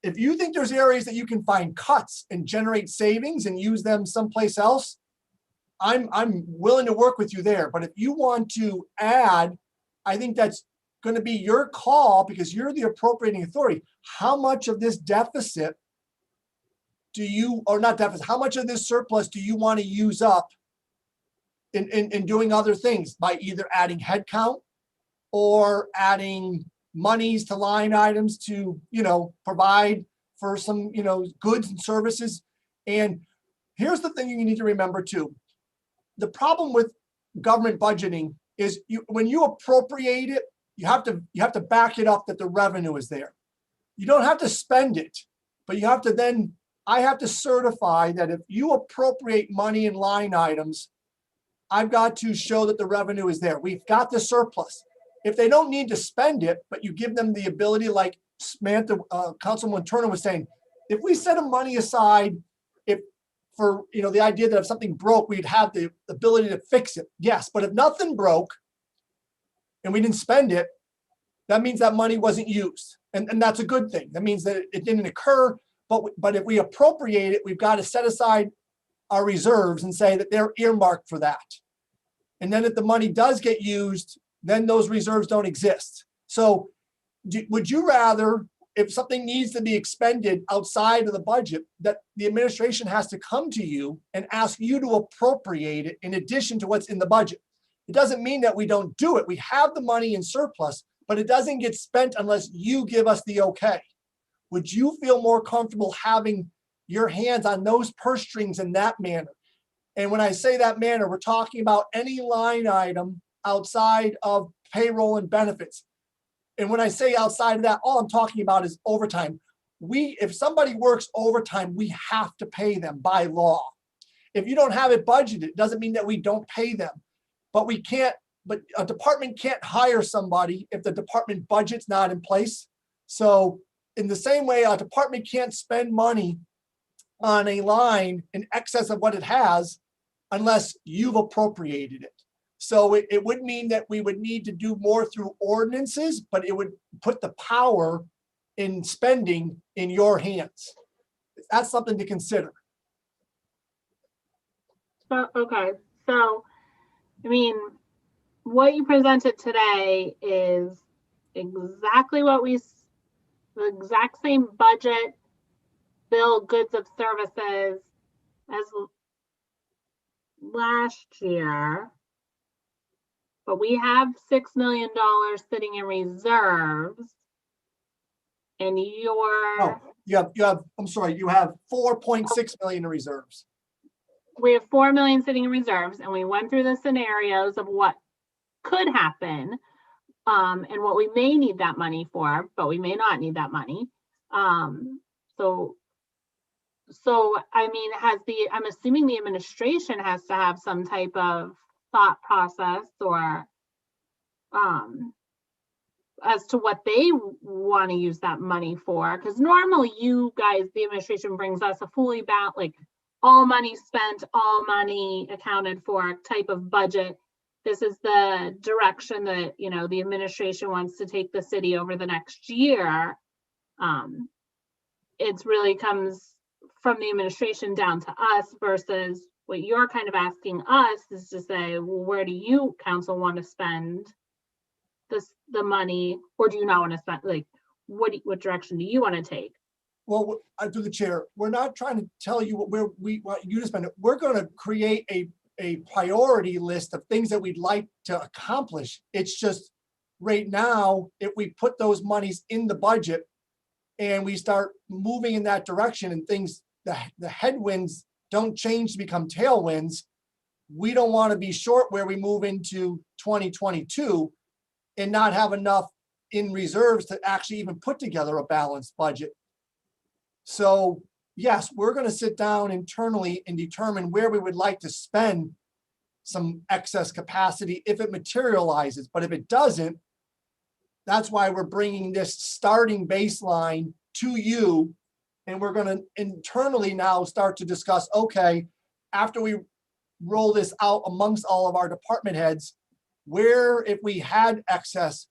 if you think there's areas that you can find cuts and generate savings and use them someplace else, I'm willing to work with you there. But if you want to add, I think that's going to be your call, because you're the appropriating authority. How much of this deficit how much of this surplus do you want to use up in doing other things, by either adding headcount or adding monies to line items to, provide for some, goods and services? And here's the thing you need to remember too. The problem with government budgeting is when you appropriate it, you have to back it up that the revenue is there. You don't have to spend it, but you have to then, I have to certify that if you appropriate money in line items, I've got to show that the revenue is there. We've got the surplus. If they don't need to spend it, but you give them the ability, like Samantha, Councilwoman Turner was saying, if we set a money aside, if for, the idea that if something broke, we'd have the ability to fix it. Yes, but if nothing broke and we didn't spend it, that means that money wasn't used. And that's a good thing. That means that it didn't occur, but if we appropriate it, we've got to set aside our reserves and say that they're earmarked for that. And then if the money does get used, then those reserves don't exist. So would you rather, if something needs to be expended outside of the budget, that the administration has to come to you and ask you to appropriate it in addition to what's in the budget? It doesn't mean that we don't do it. We have the money in surplus, but it doesn't get spent unless you give us the okay. Would you feel more comfortable having your hands on those purse strings in that manner? And when I say that manner, we're talking about any line item outside of payroll and benefits. And when I say outside of that, all I'm talking about is overtime. If somebody works overtime, we have to pay them by law. If you don't have it budgeted, it doesn't mean that we don't pay them. But a department can't hire somebody if the department budget's not in place. So in the same way, a department can't spend money on a line in excess of what it has unless you've appropriated it. So it would mean that we would need to do more through ordinances, but it would put the power in spending in your hands. That's something to consider. Okay, so, I mean, what you presented today is exactly what the exact same budget, bill, goods of services as last year, but we have $6 million sitting in reserves, and Oh, you have, I'm sorry, you have 4.6 million in reserves. we have 4 million sitting in reserves, and we went through the scenarios of what could happen, and what we may need that money for, but we may not need that money. So I mean, I'm assuming the administration has to have some type of thought process or as to what they want to use that money for. Because normally you guys, the administration brings us a fully balanced, like all money spent, all money accounted for type of budget. This is the direction that, the administration wants to take the city over the next year. It really comes from the administration down to us versus what you're kind of asking us is to say, well, where do you, council, want to spend the money, or do you not want to spend, like, what direction do you want to take? Well, through the chair, we're not trying to tell you where we want you to spend it. We're going to create a priority list of things that we'd like to accomplish. It's just right now, if we put those monies in the budget and we start moving in that direction and things, the headwinds don't change to become tailwinds, we don't want to be short where we move into 2022 and not have enough in reserves to actually even put together a balanced budget. So yes, we're going to sit down internally and determine where we would like to spend some excess capacity if it materializes. But if it doesn't, that's why we're bringing this starting baseline to you. And we're going to internally now start to discuss, okay, after we roll this out amongst all of our department heads, where, if we had excess,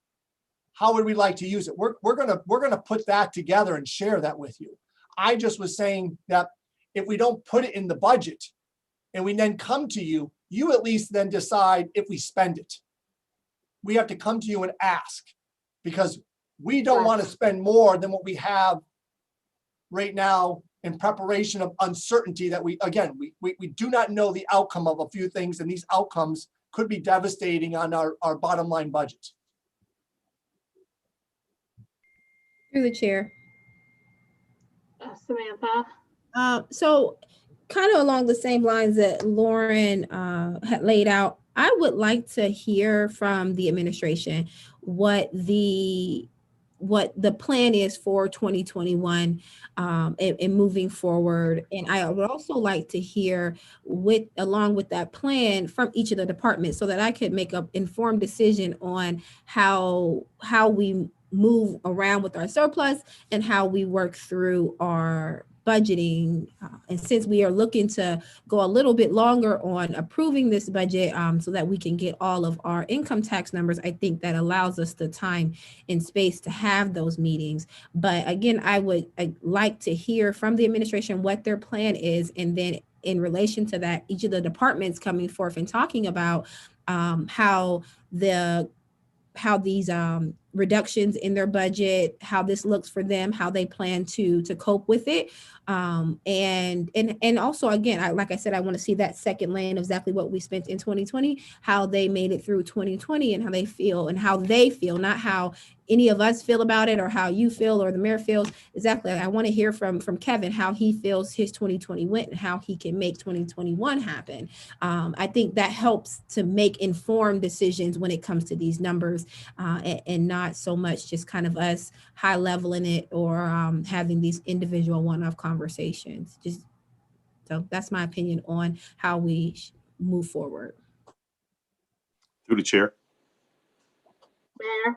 how would we like to use it? We're gonna put that together and share that with you. I just was saying that if we don't put it in the budget and we then come to you, you at least then decide if we spend it. We have to come to you and ask, because we don't want to spend more than what we have right now in preparation of uncertainty that we do not know the outcome of a few things, and these outcomes could be devastating on our bottom line budget. Through the chair. Samantha? So kind of along the same lines that Lauren had laid out, I would like to hear from the administration what the plan is for 2021 and moving forward. And I would also like to hear along with that plan from each of the departments so that I could make an informed decision on how we move around with our surplus and how we work through our budgeting. And since we are looking to go a little bit longer on approving this budget so that we can get all of our income tax numbers, I think that allows us the time and space to have those meetings. But again, I'd like to hear from the administration what their plan is. And then in relation to that, each of the departments coming forth and talking about how these reductions in their budget, how this looks for them, how they plan to cope with it. And also, again, like I said, I want to see that second lane of exactly what we spent in 2020, how they made it through 2020 and how they feel, not how any of us feel about it or how you feel or the mayor feels. Exactly. I want to hear from Kevin how he feels his 2020 went and how he can make 2021 happen. I think that helps to make informed decisions when it comes to these numbers and not so much just kind of us high leveling it or having these individual one-off conversations. So that's my opinion on how we move forward. Through the chair. Mayor?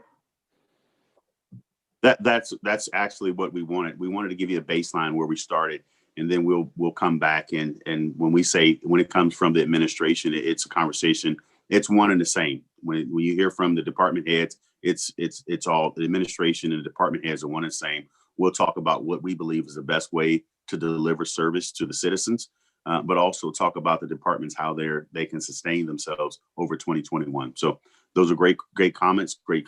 That's actually what we wanted. We wanted to give you a baseline where we started, and then we'll come back and when it comes from the administration, it's a conversation. It's one and the same. When you hear from the department heads, it's all the administration and the department heads are one and the same. We'll talk about what we believe is the best way to deliver service to the citizens, but also talk about the departments, how they can sustain themselves over 2021. So those are great comments, great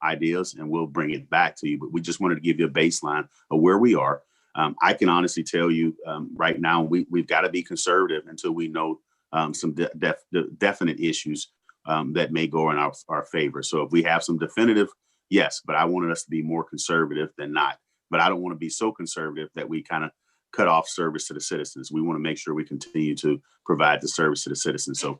ideas, and we'll bring it back to you. But we just wanted to give you a baseline of where we are. I can honestly tell you right now, we've got to be conservative until we know some definite issues that may go in our favor. So if we have some definitive, yes, but I wanted us to be more conservative than not. But I don't want to be so conservative that we kind of cut off service to the citizens. We want to make sure we continue to provide the service to the citizens. So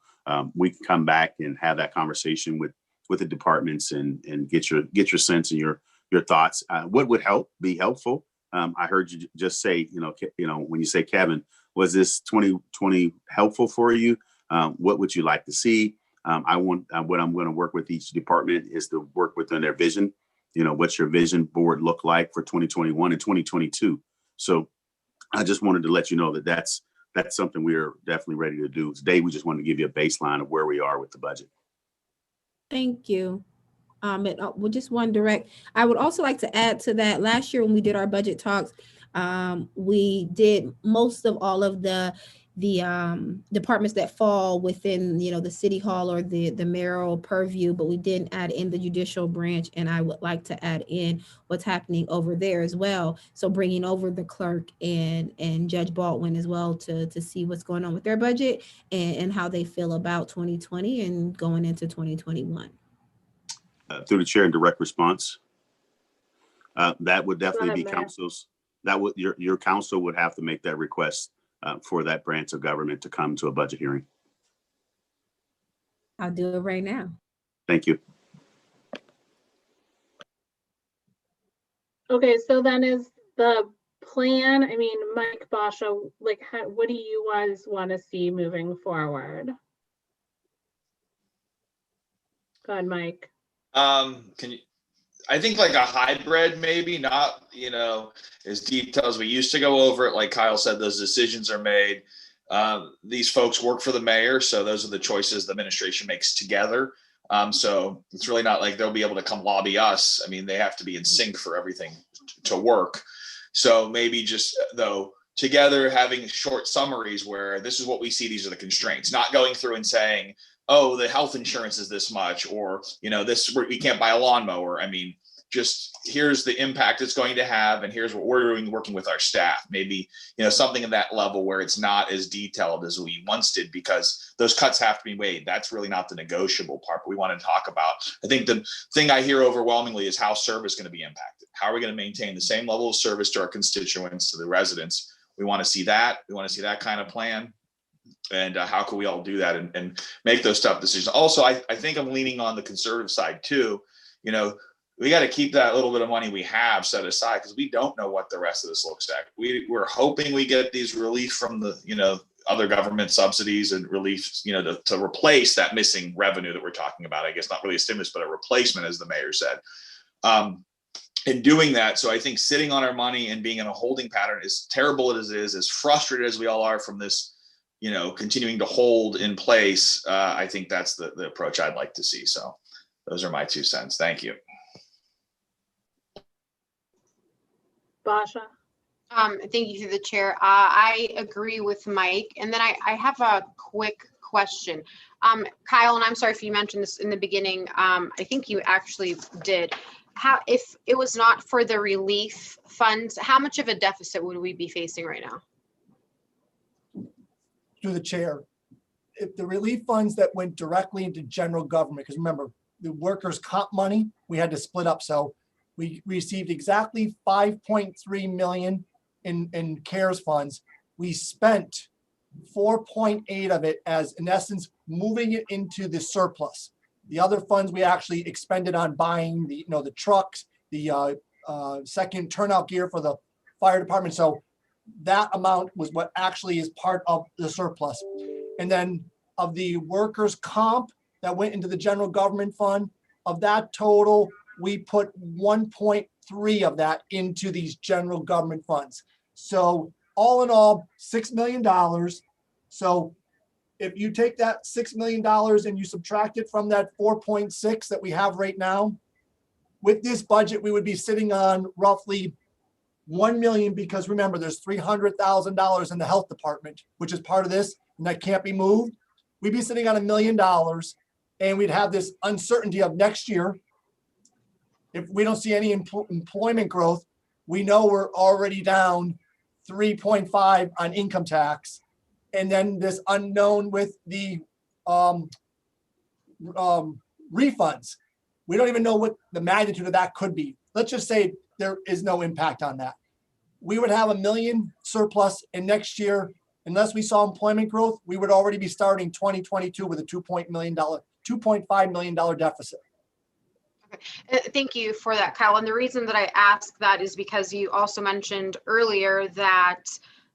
we can come back and have that conversation with the departments and get your sense and your thoughts. What would be helpful? I heard you just say, when you say, Kevin, was this 2020 helpful for you? What would you like to see? What I'm going to work with each department is to work within their vision. What's your vision board look like for 2021 and 2022? So I just wanted to let you know that's something we're definitely ready to do. Today, we just wanted to give you a baseline of where we are with the budget. Thank you. Just one direct. I would also like to add to that. Last year when we did our budget talks, we did most of all of the departments that fall within the city hall or the mayoral purview, but we didn't add in the judicial branch, and I would like to add in what's happening over there as well. So bringing over the clerk and Judge Baldwin as well to see what's going on with their budget and how they feel about 2020 and going into 2021. Through the chair, in direct response, that would definitely be council's. Your council would have to make that request for that branch of government to come to a budget hearing. I'll do it right now. Thank you. Okay, so then is the plan, Mike Basha, what do you guys want to see moving forward? Go ahead, Mike. I think like a hybrid, maybe not, as detailed as we used to go over it. Like Kyle said, those decisions are made. These folks work for the mayor, so those are the choices the administration makes together. So it's really not like they'll be able to come lobby us. They have to be in sync for everything to work. So maybe just though together having short summaries where this is what we see, these are the constraints, not going through and saying, oh, the health insurance is this much, or, this, we can't buy a lawnmower. Just here's the impact it's going to have, and here's what we're doing working with our staff. Maybe, something at that level where it's not as detailed as we once did, because those cuts have to be made. That's really not the negotiable part, but we want to talk about. I think the thing I hear overwhelmingly is how service is going to be impacted. How are we going to maintain the same level of service to our constituents, to the residents? We want to see that. We want to see that kind of plan. And how can we all do that and make those tough decisions? Also, I think I'm leaning on the conservative side too. We got to keep that little bit of money we have set aside, because we don't know what the rest of this looks like. We're hoping we get these relief from the, other government subsidies and relief, to replace that missing revenue that we're talking about. I guess not really a stimulus, but a replacement, as the mayor said. in doing that. So I think sitting on our money and being in a holding pattern, as terrible as it is, as frustrated as we all are from this, continuing to hold in place, I think that's the approach I'd like to see. So those are my 2 cents. Thank you. Basha. Thank you to the chair. I agree with Mike. And then I have a quick question. Kyle, and I'm sorry if you mentioned this in the beginning. I think you actually did. If it was not for the relief funds, how much of a deficit would we be facing right now? Through the chair, if the relief funds that went directly into general government, because remember, the workers' comp money, we had to split up. So we received exactly 5.3 million in CARES funds. We spent 4.8 of it as, in essence, moving it into the surplus. The other funds we actually expended on buying the trucks, the second turnout gear for the fire department. So that amount was what actually is part of the surplus. And then of the workers' comp that went into the general government fund, of that total, we put 1.3 of that into these general government funds. So all in all, $6 million. So if you take that $6 million and you subtract it from that 4.6 that we have right now, with this budget, we would be sitting on roughly 1 million, because remember, there's $300,000 in the health department, which is part of this, and that can't be moved. We'd be sitting on $1 million, and we'd have this uncertainty of next year. If we don't see any employment growth, we know we're already down 3.5 on income tax. And then this unknown with the refunds. We don't even know what the magnitude of that could be. Let's just say there is no impact on that. We would have $1 million surplus, and next year, unless we saw employment growth, we would already be starting 2022 with a $2.5 million deficit. Okay. Thank you for that, Kyle. And the reason that I ask that is because you also mentioned earlier that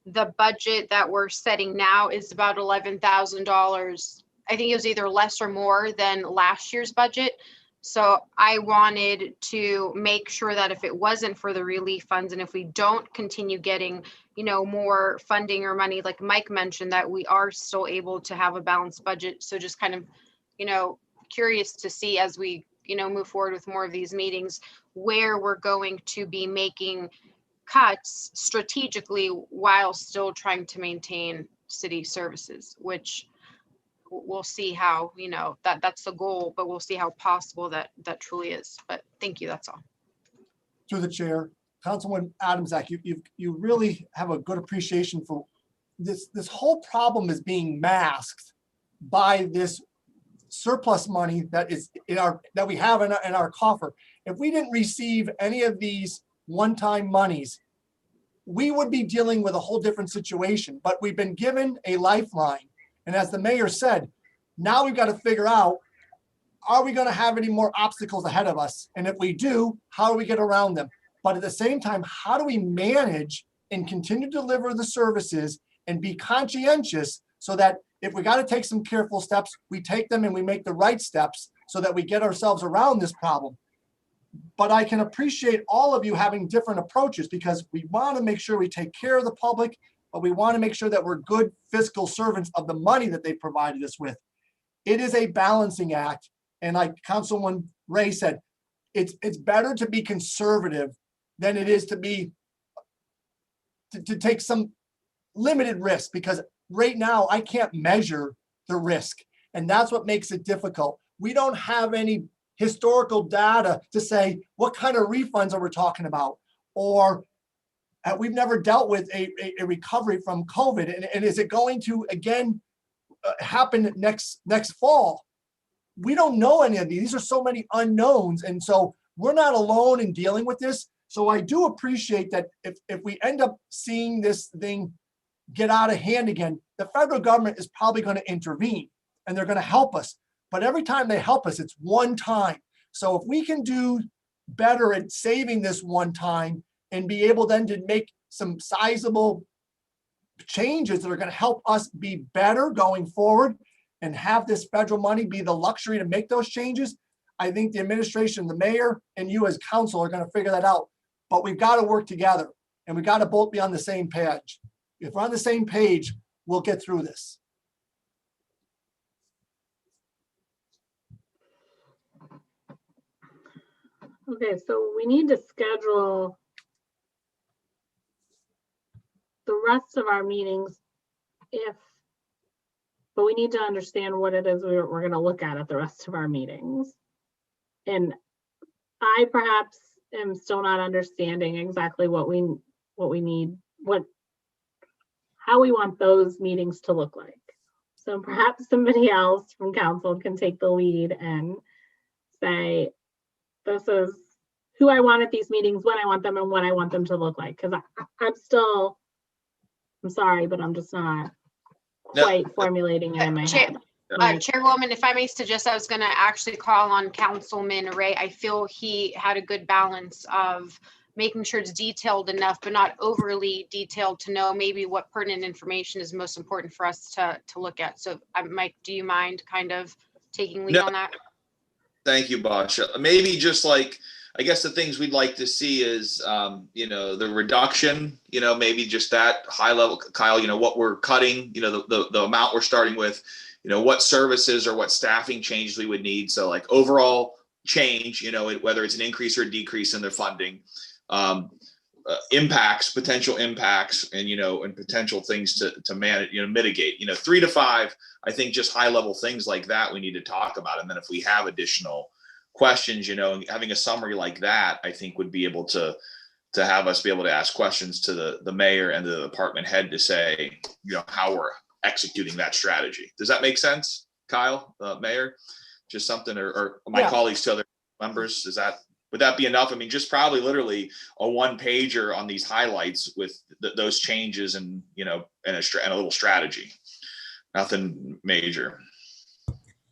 the budget that we're setting now is about $11,000. I think it was either less or more than last year's budget. So I wanted to make sure that if it wasn't for the relief funds, and if we don't continue getting, more funding or money, like Mike mentioned, that we are still able to have a balanced budget. So just kind of, curious to see as we, move forward with more of these meetings, where we're going to be making cuts strategically while still trying to maintain city services, which we'll see how, that's the goal, but we'll see how possible that truly is. But thank you, that's all. Through the chair, Councilwoman Adamczak, you really have a good appreciation for this. This whole problem is being masked by this surplus money that is that we have in our coffer. If we didn't receive any of these one-time monies, we would be dealing with a whole different situation. But we've been given a lifeline. And as the mayor said, now we've got to figure out, are we going to have any more obstacles ahead of us? And if we do, how do we get around them? But at the same time, how do we manage and continue to deliver the services and be conscientious so that if we got to take some careful steps, we take them and we make the right steps so that we get ourselves around this problem. But I can appreciate all of you having different approaches, because we want to make sure we take care of the public, but we want to make sure that we're good fiscal servants of the money that they provided us with. It is a balancing act. And like Councilwoman Ray said, it's better to be conservative than it is to be to take some limited risk, because right now I can't measure the risk, and that's what makes it difficult. We don't have any historical data to say what kind of refunds are we talking about, or we've never dealt with a recovery from COVID, and is it going to again happen next fall? We don't know any of these. These are so many unknowns, and so we're not alone in dealing with this. So I do appreciate that if we end up seeing this thing get out of hand again, the federal government is probably going to intervene and they're going to help us. But every time they help us, it's one time. So if we can do better at saving this one time and be able then to make some sizable changes that are going to help us be better going forward and have this federal money be the luxury to make those changes, I think the administration, the mayor, and you as council are going to figure that out. But we've got to work together, and we got to both be on the same page. If we're on the same page, we'll get through this. Okay, so we need to schedule the rest of our meetings but we need to understand what it is we're going to look at the rest of our meetings. And I perhaps am still not understanding exactly what we need, how we want those meetings to look like. So perhaps somebody else from council can take the lead and say, this is who I want at these meetings, when I want them, and what I want them to look like. Because I'm sorry, but I'm just not quite formulating it in my head. Chairwoman, if I may suggest, I was going to actually call on Councilman Ray. I feel he had a good balance of making sure it's detailed enough, but not overly detailed to know maybe what pertinent information is most important for us to look at. So Mike, do you mind kind of taking lead on that? Thank you, Basha. Maybe just like, I guess the things we'd like to see is, the reduction, maybe just that high level, Kyle, what we're cutting, the amount we're starting with, what services or what staffing changes we would need. So like overall change, whether it's an increase or a decrease in their funding, potential impacts, and potential things to manage, mitigate, 3 to 5, I think just high level things like that we need to talk about. And then if we have additional questions, having a summary like that, I think would be able to have us be able to ask questions to the mayor and the department head to say, how we're executing that strategy. Does that make sense, Kyle, Mayor? Just something, or my colleagues to other members, would that be enough? I mean, just probably literally a 1-pager on these highlights with those changes and, and a little strategy, nothing major.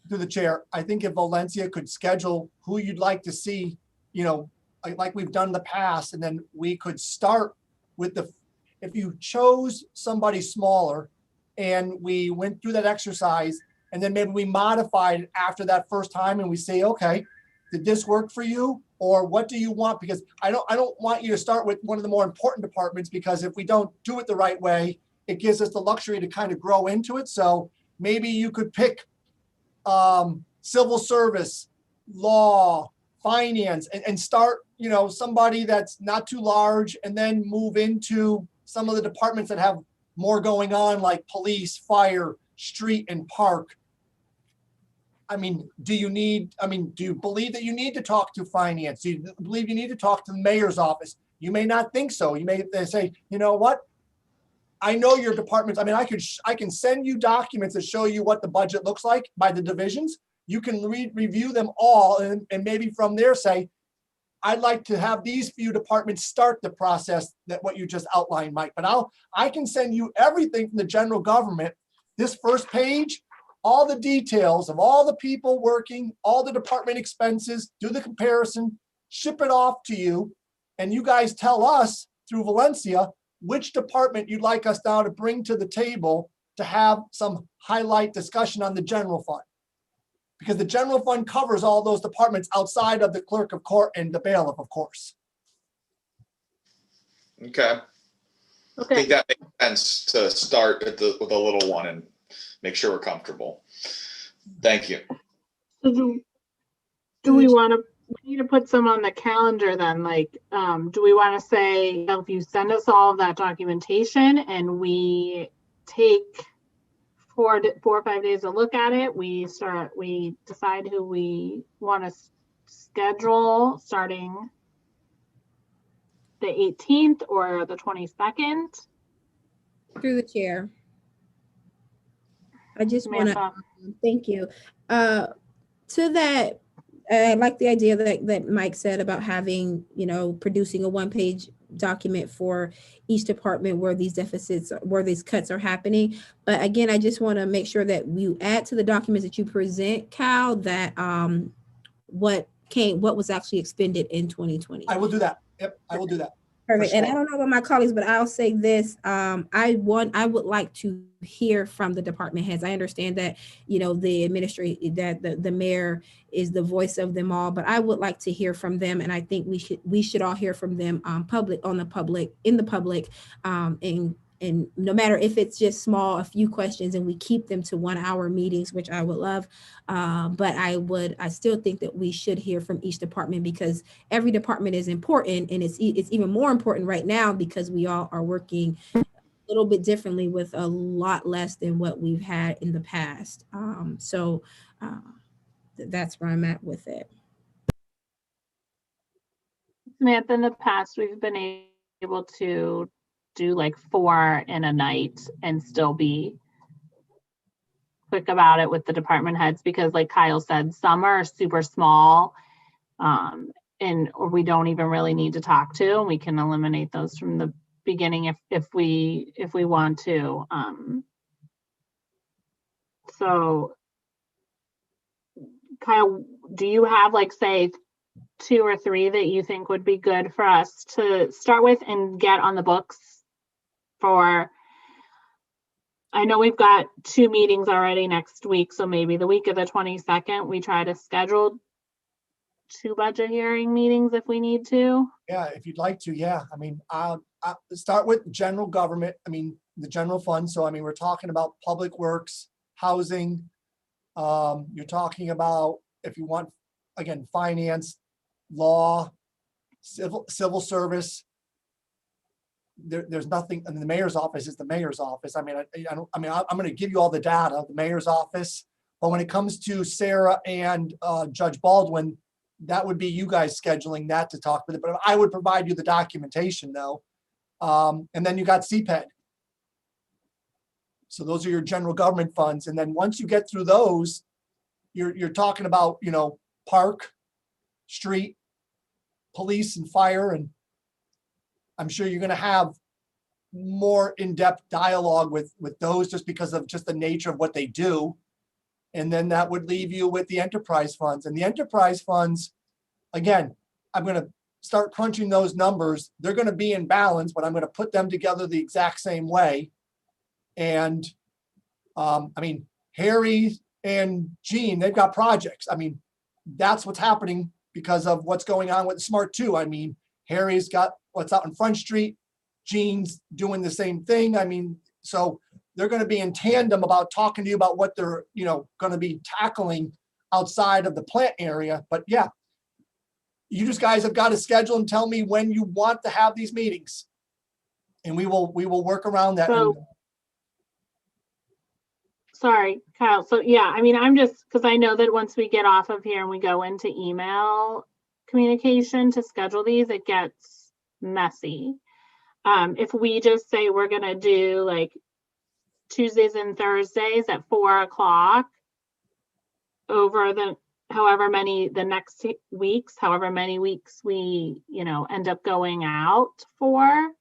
Through the chair, I think if Valencia could schedule who you'd like to see, like we've done in the past, and then we could start with if you chose somebody smaller and we went through that exercise, and then maybe we modified after that first time and we say, okay, did this work for you? Or what do you want? Because I don't want you to start with one of the more important departments, because if we don't do it the right way, it gives us the luxury to kind of grow into it. So maybe you could pick civil service, law, finance, and start, somebody that's not too large, and then move into some of the departments that have more going on, like police, fire, street, and park. I mean, do you believe that you need to talk to finance? Do you believe you need to talk to the mayor's office? You may not think so. You may say, you know what? I know your departments. I mean, I can send you documents that show you what the budget looks like by the divisions. You can review them all, and maybe from there say, I'd like to have these few departments start the process that what you just outlined, Mike. But I can send you everything from the general government. This first page, all the details of all the people working, all the department expenses, do the comparison, ship it off to you, and you guys tell us through Valencia which department you'd like us now to bring to the table to have some highlight discussion on the general fund. Because the general fund covers all those departments outside of the clerk of court and the bailiff, of course. Okay. I think that makes sense to start with a little one and make sure we're comfortable. Thank you. So do we need to put some on the calendar then? Like, do we want to say, if you send us all of that documentation and we take 4 or 5 days to look at it, we decide who we want to schedule starting the 18th or the 22nd? Through the chair. I just want to thank you. To that, I like the idea that Mike said about having, producing a 1-page document for each department where these cuts are happening. But again, I just want to make sure that you add to the documents that you present, Cal, that what was actually expended in 2020. I will do that. Yep, I will do that. Perfect. And I sure. don't know about my colleagues, but I'll say this. I would like to hear from the department heads. I understand that, the mayor is the voice of them all, but I would like to hear from them. And I think we should all hear from them in the public. And no matter if it's just small, a few questions, and we keep them to 1 hour meetings, which I would love. But I still think that we should hear from each department, because every department is important, and it's even more important right now because we all are working a little bit differently with a lot less than what we've had in the past. That's where I'm at with it. Samantha, in the past, we've been able to do like 4 in a night and still be quick about it with the department heads, because like Kyle said, some are super small, or we don't even really need to talk to, and we can eliminate those from the beginning if we want to. So Kyle, do you have like, say, 2 or 3 that you think would be good for us to start with and get on the books for? I know we've got 2 meetings already next week, so maybe the week of the 22nd, we try to schedule 2 budget hearing meetings if we need to. Yeah, if you'd like to, yeah. I mean, I'll start with general government. I mean, the general fund. So, I mean, we're talking about public works, housing. You're talking about, if you want, again, finance, law, civil service. There's nothing, and the mayor's office is the mayor's office. I mean, I'm going to give you all the data, the mayor's office. But when it comes to Sarah and Judge Baldwin, that would be you guys scheduling that to talk with it. But I would provide you the documentation though. And then you got CPED. So those are your general government funds. And then once you get through those, you're talking about, park, street, police and fire. And I'm sure you're going to have more in-depth dialogue with those, just because of just the nature of what they do. And then that would leave you with the enterprise funds. And the enterprise funds, again, I'm going to start crunching those numbers. They're going to be in balance, but I'm going to put them together the exact same way. And I mean, Harry and Gene, they've got projects. I mean, that's what's happening because of what's going on with Smart 2. I mean, Harry's got what's out in Front Street. Gene's doing the same thing. I mean, so they're going to be in tandem about talking to you about what they're, going to be tackling outside of the plant area. But yeah, you just guys have got to schedule and tell me when you want to have these meetings, and we will work around that. So, sorry, Kyle. So yeah, I mean, I'm just, because I know that once we get off of here and we go into email communication to schedule these, it gets messy. If we just say we're going to do like Tuesdays and Thursdays at 4 o'clock over the next weeks, however many weeks we, end up going out for,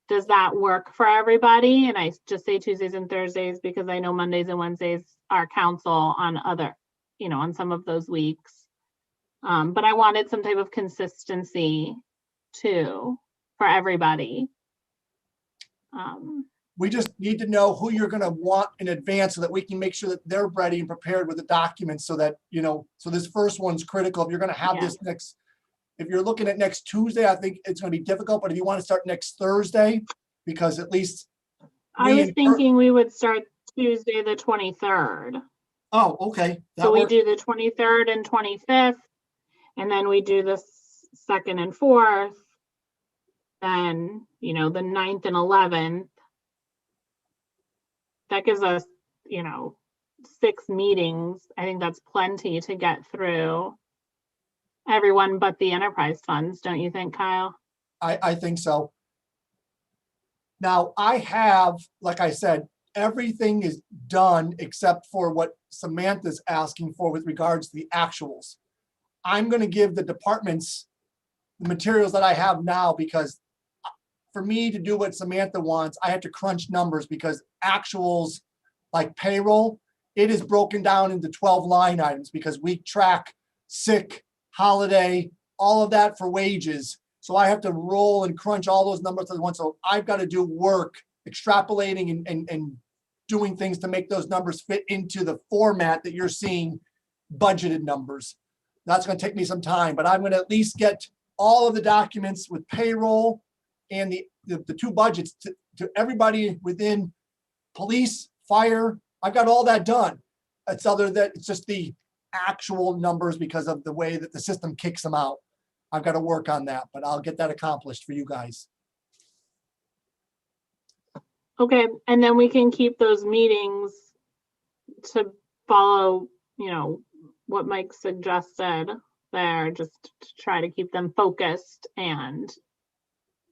does that work for everybody? And I just say Tuesdays and Thursdays because I know Mondays and Wednesdays are council on on some of those weeks. But I wanted some type of consistency too for everybody. We just need to know who you're going to want in advance so that we can make sure that they're ready and prepared with the documents, so that, so this first one's critical. If you're going to have this if you're looking at next Tuesday, I think it's going to be difficult, but if you want to start next Thursday, because at least I was thinking we would start Tuesday, the 23rd. Oh, okay. So we do the 23rd and 25th, and then we do the 2nd and 4th, then, the 9th and 11th. That gives us, 6 meetings. I think that's plenty to get through everyone but the enterprise funds. Don't you think, Kyle? I think so. Now I have, like I said, everything is done except for what Samantha's asking for with regards to the actuals. I'm going to give the departments the materials that I have now, because for me to do what Samantha wants, I have to crunch numbers, because actuals like payroll, it is broken down into 12 line items because we track sick, holiday, all of that for wages. So I have to roll and crunch all those numbers at once. So I've got to do work extrapolating and doing things to make those numbers fit into the format that you're seeing budgeted numbers. That's going to take me some time, but I'm going to at least get all of the documents with payroll and the two budgets to everybody within police, fire. I've got all that done. It's just the actual numbers because of the way that the system kicks them out. I've got to work on that, but I'll get that accomplished for you guys. Okay, and then we can keep those meetings to follow, what Mike suggested there, just to try to keep them focused and,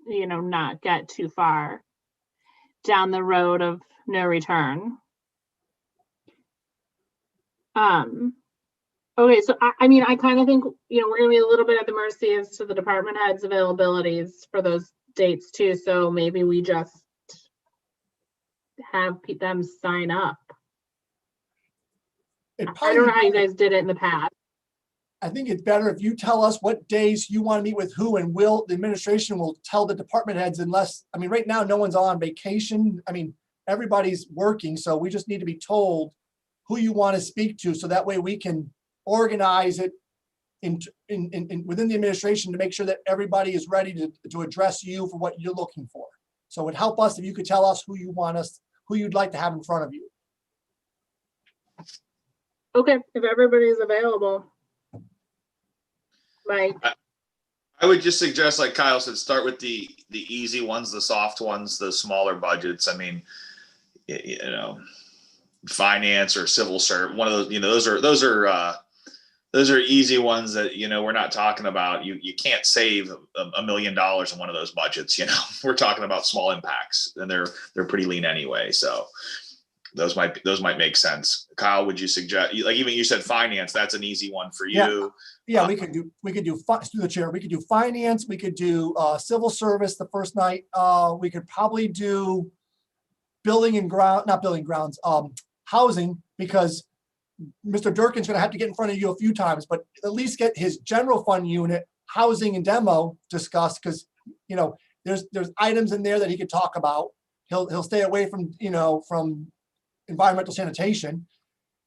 not get too far down the road of no return. Okay, so I kind of think, we're gonna be a little bit at the mercy as to the department heads' availabilities for those dates too. So maybe we just have them sign up. I don't know how you guys did it in the past. I think it's better if you tell us what days you want to meet with who, and the administration will tell the department heads, right now no one's on vacation. Everybody's working, so we just need to be told who you want to speak to, so that way we can organize it within the administration to make sure that everybody is ready to address you for what you're looking for. So it would help us if you could tell us who you'd like to have in front of you. Okay, if everybody's available. Mike. I would just suggest, like Kyle said, start with the easy ones, the soft ones, the smaller budgets. Finance or civil service, one of those, those are easy ones that, we're not talking about. You can't save $1 million in one of those budgets. We're talking about small impacts, and they're pretty lean anyway. So those might make sense. Kyle, would you suggest, like, even you said finance, that's an easy one for you. Yeah, we could do through the chair. We could do finance. We could do civil service the first night. We could probably do housing, because Mr. Durkin's going to have to get in front of you a few times, but at least get his general fund unit, housing and demo discussed, because there's items in there that he could talk about. He'll stay away from from environmental sanitation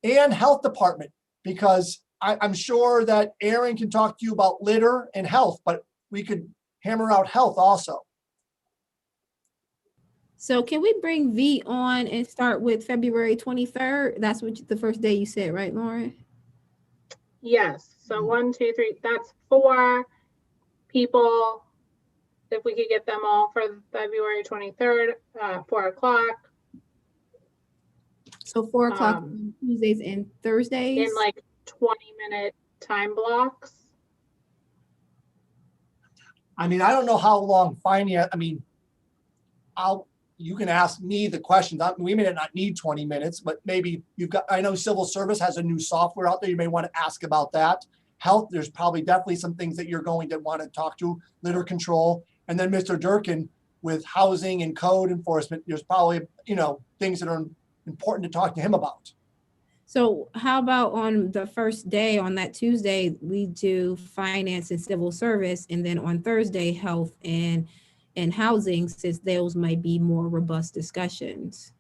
and health department, because I'm sure that Aaron can talk to you about litter and health, but we could hammer out health also. So can we bring V on and start with February 23rd? That's the first day you said, right, Lauren? Yes. So 1, 2, 3, that's 4 people. If we could get them all for February 23rd, 4 o'clock. So 4 o'clock on Tuesdays and Thursdays? In like 20-minute time blocks. I don't know how long finance, you can ask me the questions. We may not need 20 minutes, but maybe I know civil service has a new software out there. You may want to ask about that. Health, there's probably definitely some things that you're going to want to talk to, litter control. And then Mr. Durkin with housing and code enforcement, there's probably, things that are important to talk to him about. So how about on the first day, on that Tuesday, we do finance and civil service, and then on Thursday, health and housing, since those might be more robust discussions?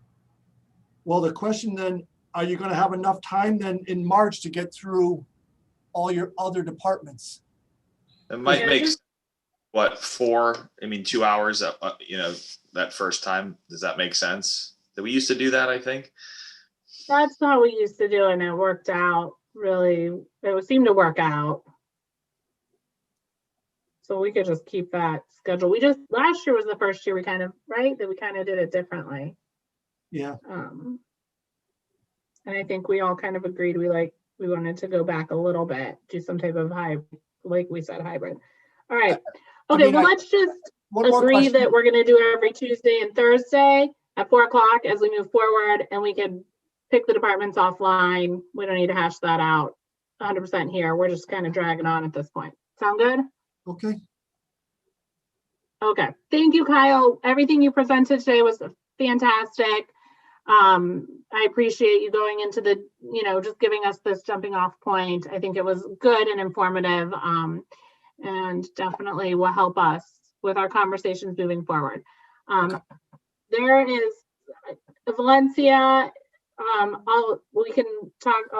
Well, the question then, are you going to have enough time then in March to get through all your other departments? It might make, 2 hours, that first time. Does that make sense? That we used to do that, I think. That's how we used to do it, and it worked out really. It would seem to work out. So we could just keep that schedule. Last year was the first year we kind of did it differently. Yeah. And I think we all kind of agreed we wanted to go back a little bit, do some type of hybrid. All right. Okay, let's just agree that we're going to do it every Tuesday and Thursday at 4 o'clock as we move forward, and we can pick the departments offline. We don't need to hash that out 100% here. We're just kind of dragging on at this point. Sound good? Okay. Thank you, Kyle. Everything you presented today was fantastic. I appreciate you going into just giving us this jumping off point. I think it was good and informative. and definitely will help us with our conversations moving forward. There is Valencia. I'll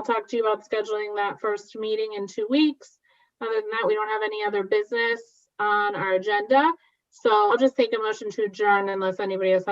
talk to you about scheduling that first meeting in 2 weeks. Other than that, we don't have any other business on our agenda. So I'll just take a motion to adjourn unless anybody else has